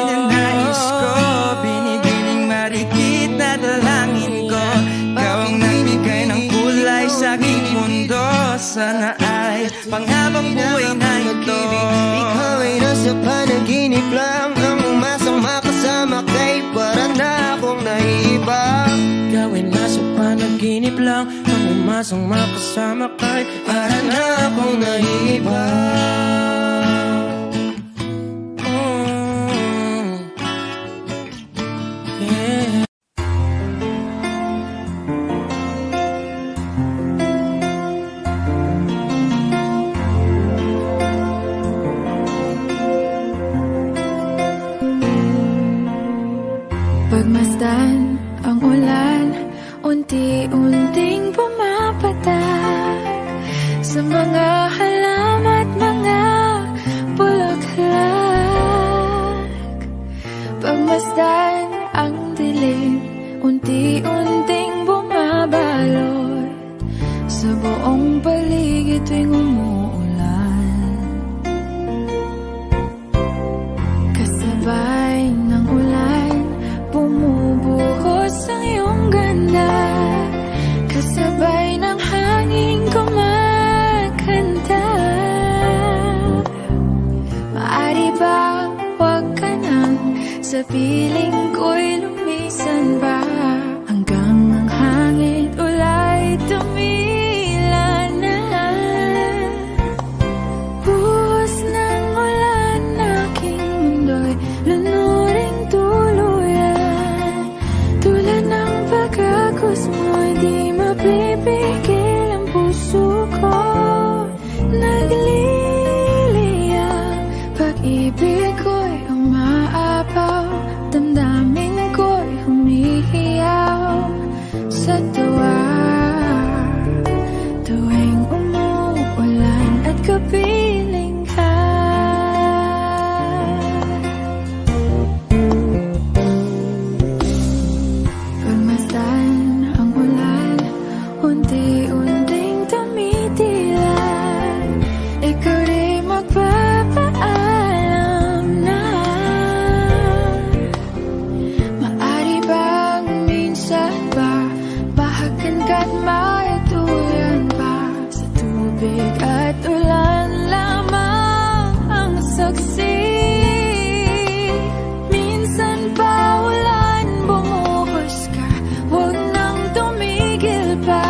Ninanais ko, binibining marikit na dalangin ko. Ikaw ang nagbigay ng kulay sa aking mundo, sana ay panghabang buhay na ito. Ikaw ay nasa panaginip lang, ang umasang makasama kay para na akong naiiba. Ikaw ay nasa panaginip lang, ang umasang makasama kay para na akong naiiba. Yeah. Pagmasdan ang ulan, unti-unting pumapatak sa mga halaman at mga bulaklak. Pagmasdan ang dilim, unti-unting bumabalot sa buong paligid tuwing umuulan. Kasabay ng ulan, bumubuo agos mo'y di mapipigil ang puso ko. Nagliliyab, pag-ibig ko'y umaapaw, damdamin ko'y humihiyaw sa tuwa. Tuwing umuulan at kapiling ka, pagmasdan ang ulan, unti-unting tumitilay, ikaw rin magpapaalam na. Maari bang minsan ba bahagan ka't maituyan pa, sa tubig at ulan lamang ang saksi. Minsan pa ulan bumuhos ka, huwag nang tumigil pa.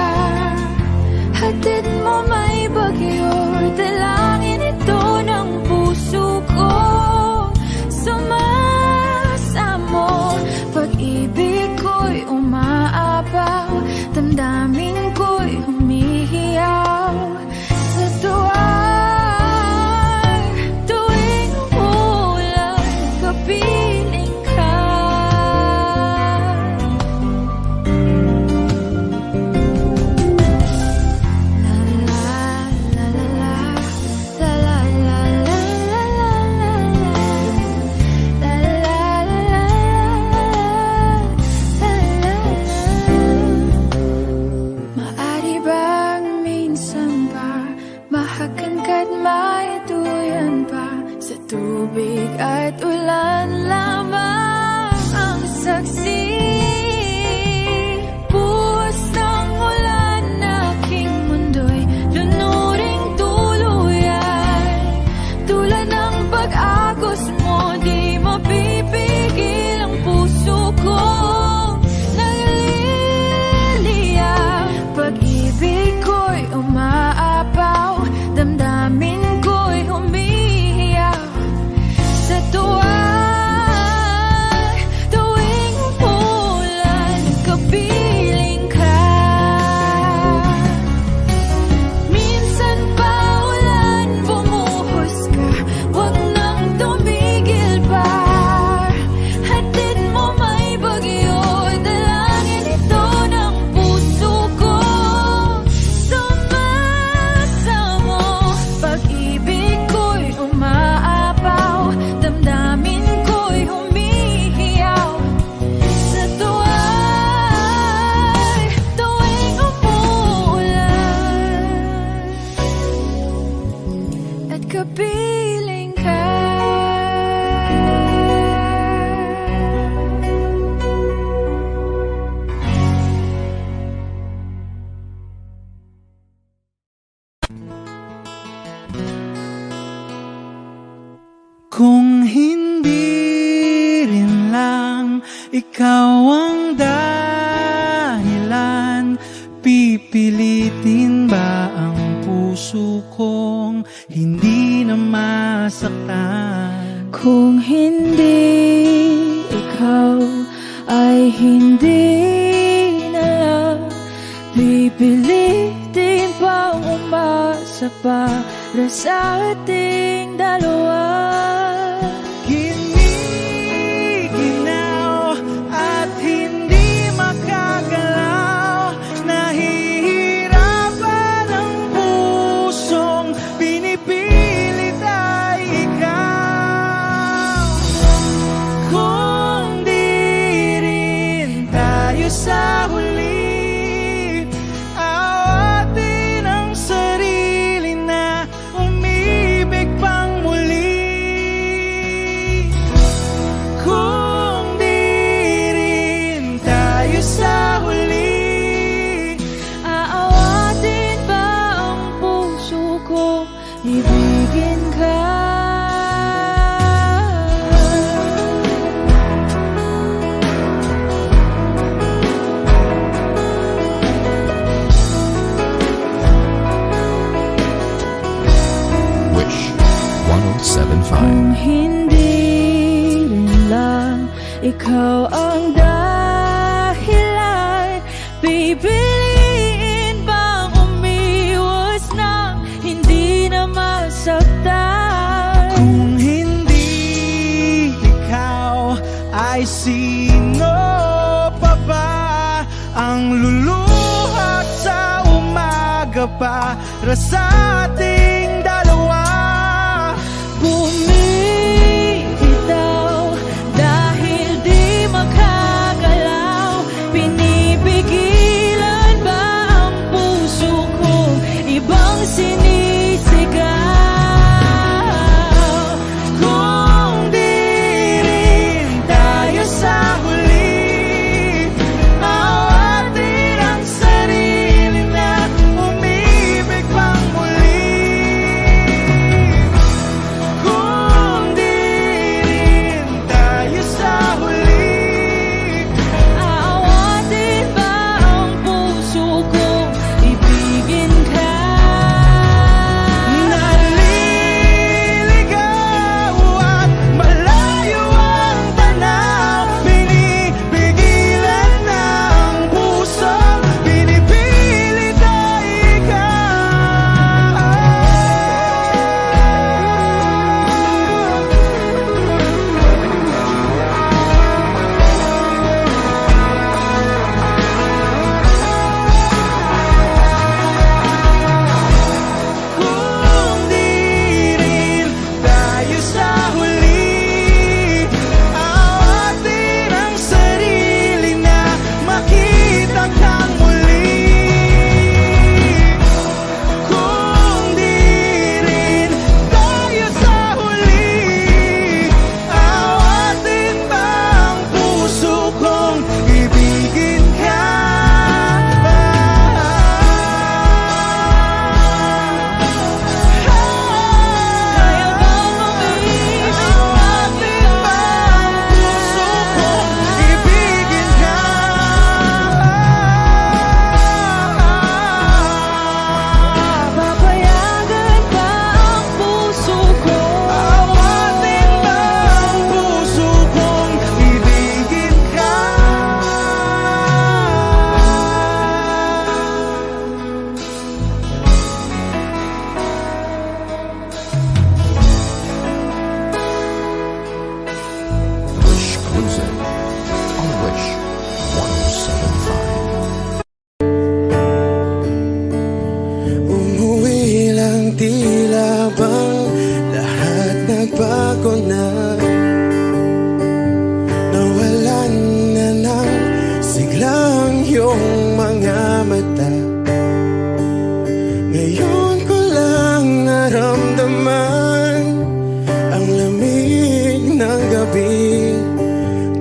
Hatid mo may bagyo, dalangin ito ng puso ko. Sumasamo, pag-ibig ko'y umaapaw, damdamin ko'y humihiyaw sa tuwa. Tuwing umulan, kapiling ka. La la la la la, la la la la la la, la la la la. Maari bang minsan ba bahagan ka't maituyan pa, sa tubig at ulan lamang ang saksi. Buhos ng ulan, aking mundo'y lunuring tuluyan. Tulad ng pag-agos mo, di mapipigil ang puso ko. Nagliliyab, pag-ibig ko'y umaapaw, damdamin ko'y humihiyaw sa tuwa. Tuwing umulan, kapiling ka. Minsan pa ulan bumuhos ka, huwag nang tumigil pa. Hatid mo may bagyo, dalangin ito ng puso ko. Sumasamo, pag-ibig ko'y umaapaw, damdamin ko'y humihiyaw sa tuwa. Tuwing umuulan at kapiling ka. Kung hindi rin lang ikaw ang dahilan, pipilitin ba ang puso kong hindi na masaktan? Kung hindi ikaw ay hindi na lang, pipilitin pang umasa para sa ating dalawa. Giniginaw at hindi makagalaw, nahihirapan ang pusong pinipilit ay ikaw. Kung di rin tayo sa huli, awatin ang sarili na umibig pang muli. Kung di rin tayo sa huli, Aawatin ba ang puso ko, ibigin ka? ang luluhat sa umaga para sa ating dalawa. Bumibitaw dahil di makagalaw. Pinipigilan ba ang puso kong ibang sinisigaw? Kung di rin tayo sa huli, awatin ang sarili na umibig pang muli. Kung di rin tayo sa huli, Aawatin ba ang puso kong ibigin ka? naliligaw at malayo ang tanaw, pinipigilan ng puso, pinipilit ay Kung di rin tayo sa huli, awatin ang sarili na makita kang muli. Kung di rin tayo sa huli, awatin ba ang puso kong ibigin ka? Kaya bang umiibig Awatin ba ang puso kong ibigin ka? Papayagan ba ang puso ko? Awatin ba ang puso kong ibigin ka? Wish Cruising on Wish 1075. Umuwi lang, tila bang lahat nagbago na. Nawalan na ng siglang iyong mga mata. Ngayon ko lang naramdaman ang lamig ng gabi.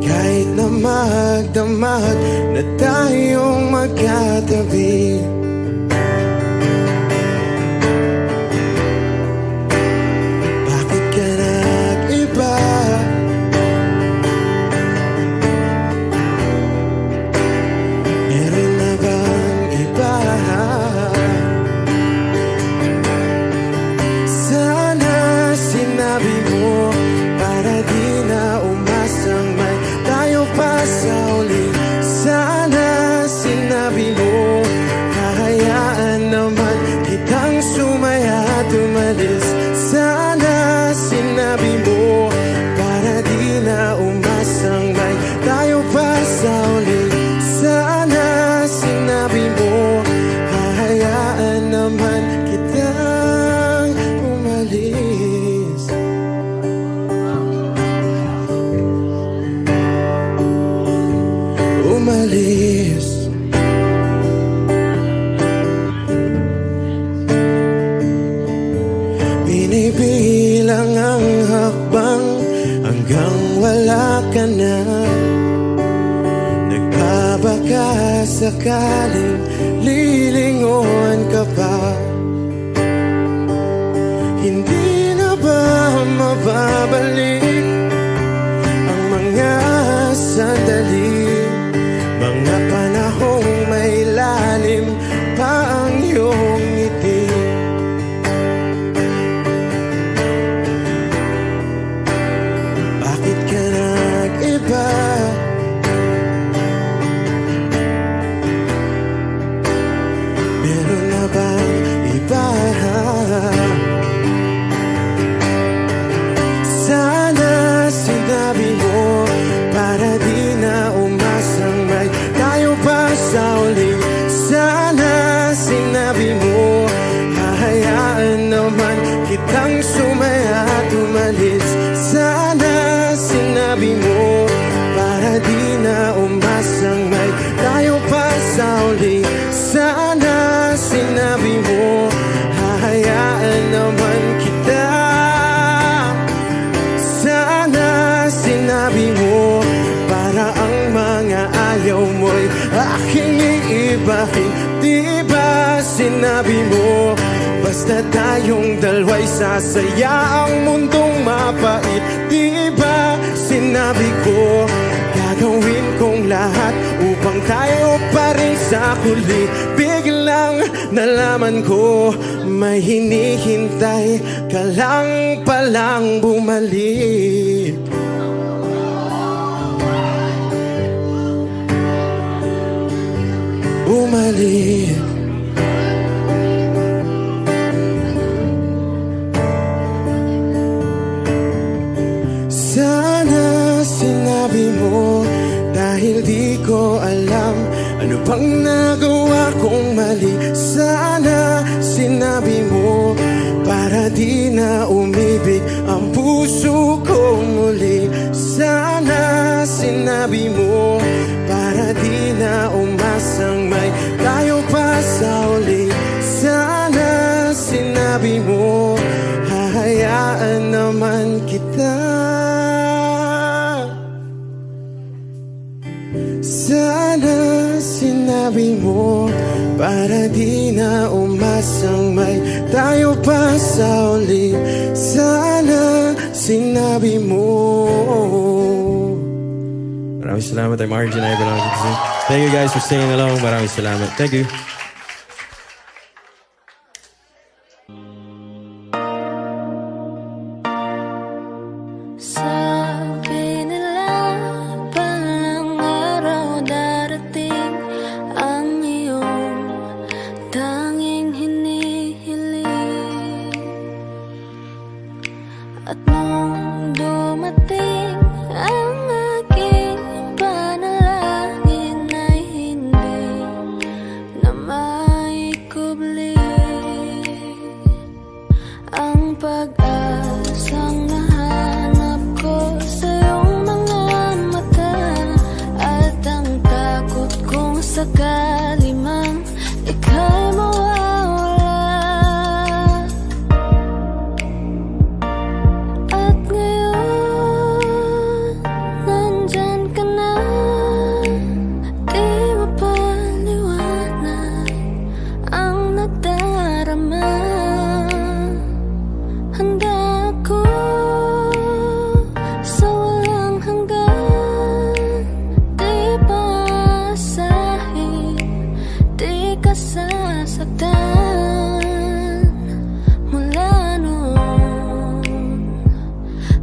Kahit na magdamag na tayong magkatabi. Bakit ka nag-iba? Meron na bang iba? Sana sinabi mo para di na umasang may tayo pa sa uli. Sana sinabi mo kahayaan naman kitang sumaya at umalis. Sana sinabi mo para di na umasang may tayo pa sa uli. Sana sinabi mo kahayaan naman kitang umalis. Umalis. Binibilang ang hakbang hanggang wala ka na. Nagbabaka sakaling lilingon ka pa. Hindi na ba mababalik ang mga sandali, mga panahong may lalim pa ang iyong ngiti? Bakit ka nag-iba? Meron na bang iba? Sana sinabi mo para di na aking iibahin. Di ba sinabi mo, basta tayong dalawa'y sasaya ang mundong mapait. Di ba sinabi ko, gagawin kong lahat upang tayo pa rin sa huli. Biglang nalaman ko, may hinihintay ka lang palang bumalik. Bumalik. Sana sinabi mo, dahil di ko alam ano bang nagawa kong mali. Sana sinabi mo, para di na umibig ang puso ko muli. Sana sinabi mo, para di na umasang may tayo pa sa uli. Sana sinabi mo, hahayaan naman kita. Sana sinabi mo, para di na umasang may tayo pa sa uli. Sana sinabi mo. Maraming salamat. I'm Arjun Ivan. Thank you guys for singing along. Maraming salamat. Thank you. Sabi nila palang araw darating ang iyong tanging hinihiling. At nung dumating ang aking panalangin ay hindi na maikubli. Ang pag-asang nahanap ko sa iyong mga mata, at ang takot kong sakali mang ika'y mawawala. At ngayon, nandyan ka na, di mapaliwanag ang nadarama. Handa ako sa walang hanggan, di paasahin, di ka sasaktan. Mula noon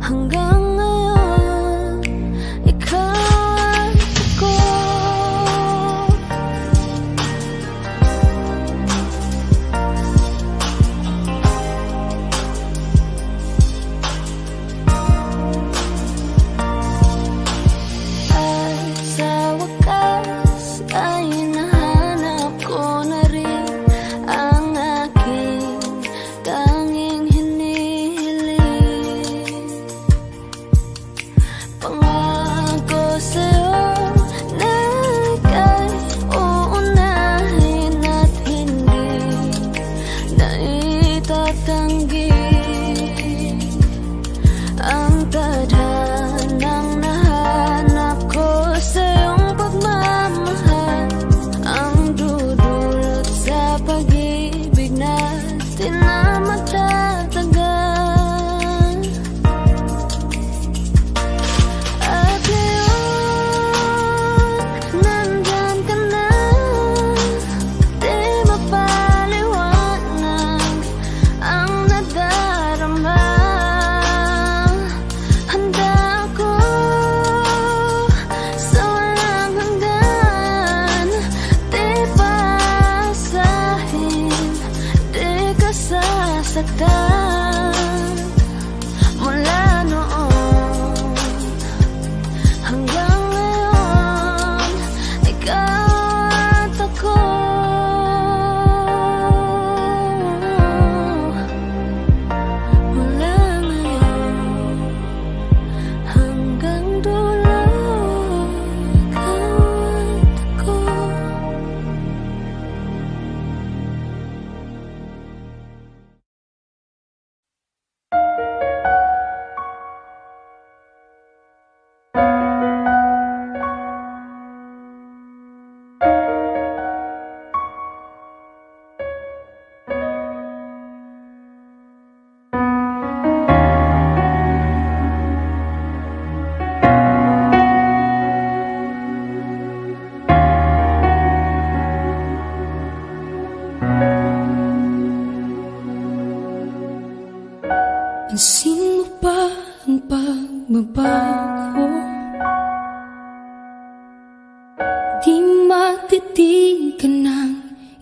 hanggang ngayon, ikaw at ako. At sa wakas ay nahanap ko na rin ang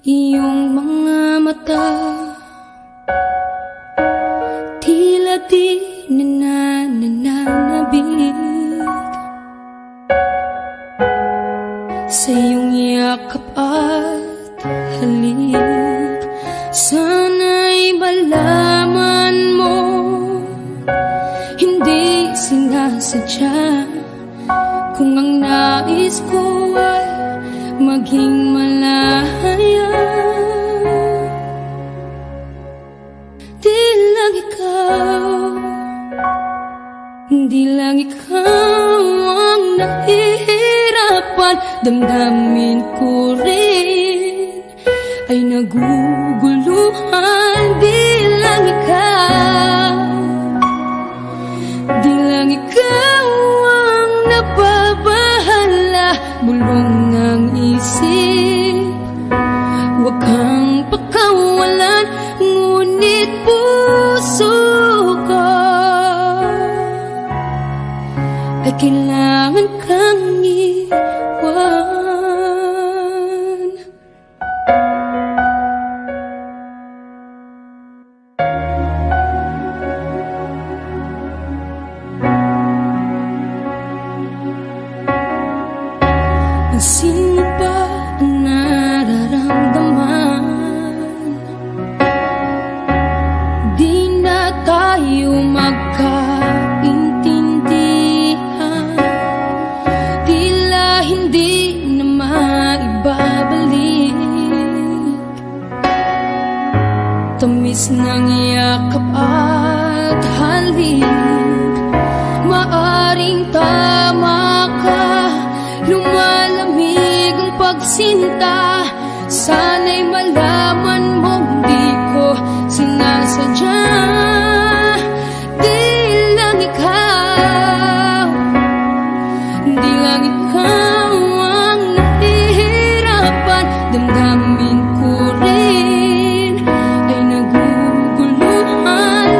iyong mga mata, tila di nananabig sa iyong yakap at halik. Sana'y malaman mo, hindi sinasadya, kung ang nais ko ay maging malaya. Di lang ikaw ang nahihirapan, damdamin ko rin ay naguguluhan. Di lang ikaw ang nababahala, bulong ng isip, huwag kang pakawalan, ngunit puso ko ay kailangan kang iwan. Sino ba ang nararamdaman? Di na tayo magkaintindihan, tila hindi na maibabalik. Tamis ng yakap at halik, maaring tama ka, lumalamig ang pagsinta. Sana'y malaman mong di ko sinasadya. Di lang ikaw ang nahihirapan, damdamin ko rin ay naguguluhan.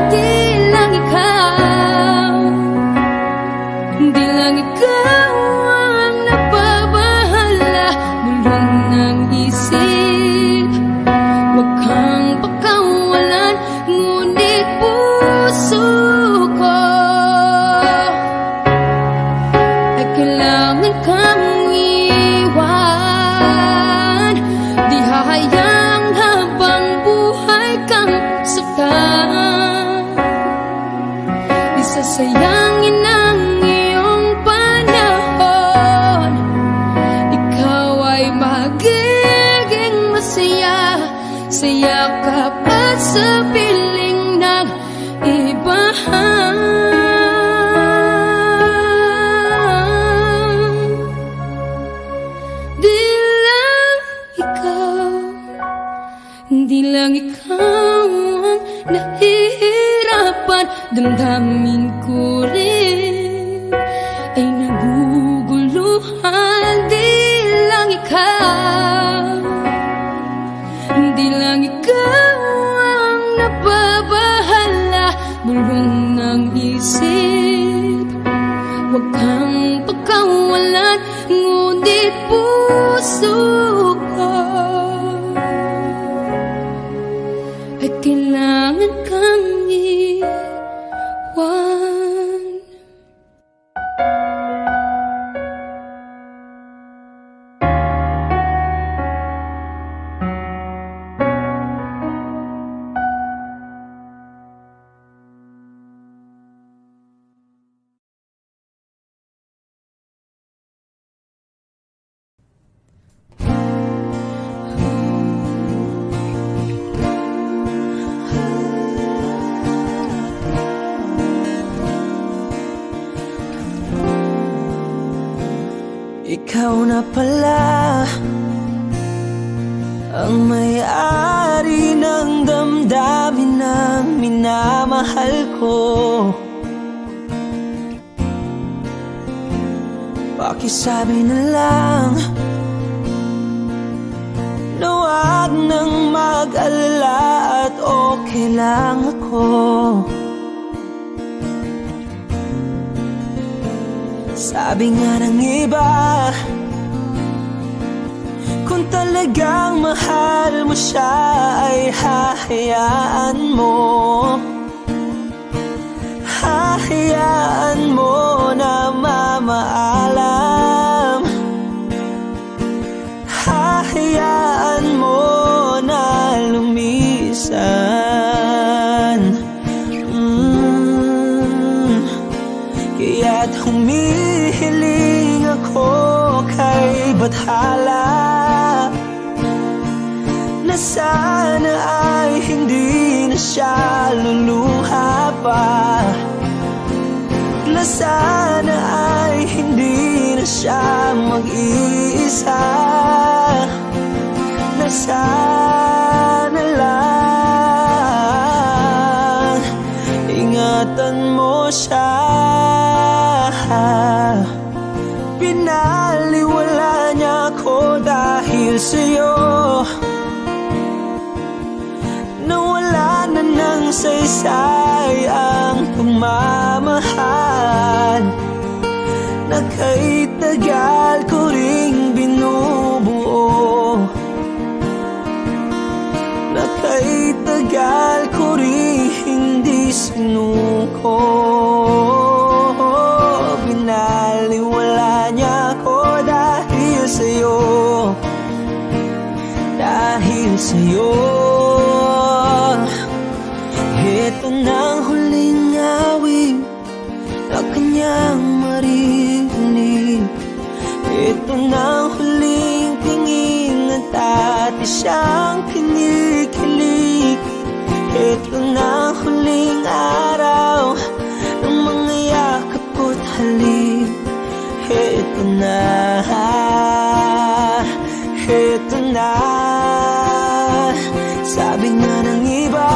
Di lang ikaw ang nababahala, bulong ng isip, huwag kang pakawalan, ngunit puso ko ay kailangan kang iwan. Di hahayang habang buhay kang saktan, isasayangin ang iyong panahon. Ikaw ay magiging masaya sa yakap at sa piling ng iba. Di lang ikaw ang nahihirapan, damdamin ko rin ay naguguluhan. Di lang ikaw ang nababahala, bulong ng isip, huwag kang pakawalan, ngunit puso ko ay kailangan kang iwan. Ikaw na pala ang may-ari ng damdamin ng minamahal ko. Pakisabi na lang na wag nang mag-alala at okay lang ako. Sabi nga ng iba, kung Kung talagang mahal mo siya ay hahayaan mo, hahayaan mo na mamaalam, hahayaan mo na lumisan. Kaya't humihiling ako kay Bathala na sana ay hindi na siya luluha pa, na sana ay hindi na siya mag-iisa, na sana lang ingatan mo siya. Pinaliwala niya ako dahil sa'yo, nawala na ng saysay ang pagmamahal na kay tagal ko ring binubuo, na kay tagal ko ring hindi sinuko. Binaliwala niya ako dahil sa'yo, dahil sa'yo. Ito na ang huling awit na kanyang marinig. Ito na ang huling tingin at dati siyang kinikilig. Ito na ang huling araw ng mga yakap ko't halik. Ito na, ito na, sabi nga ng iba,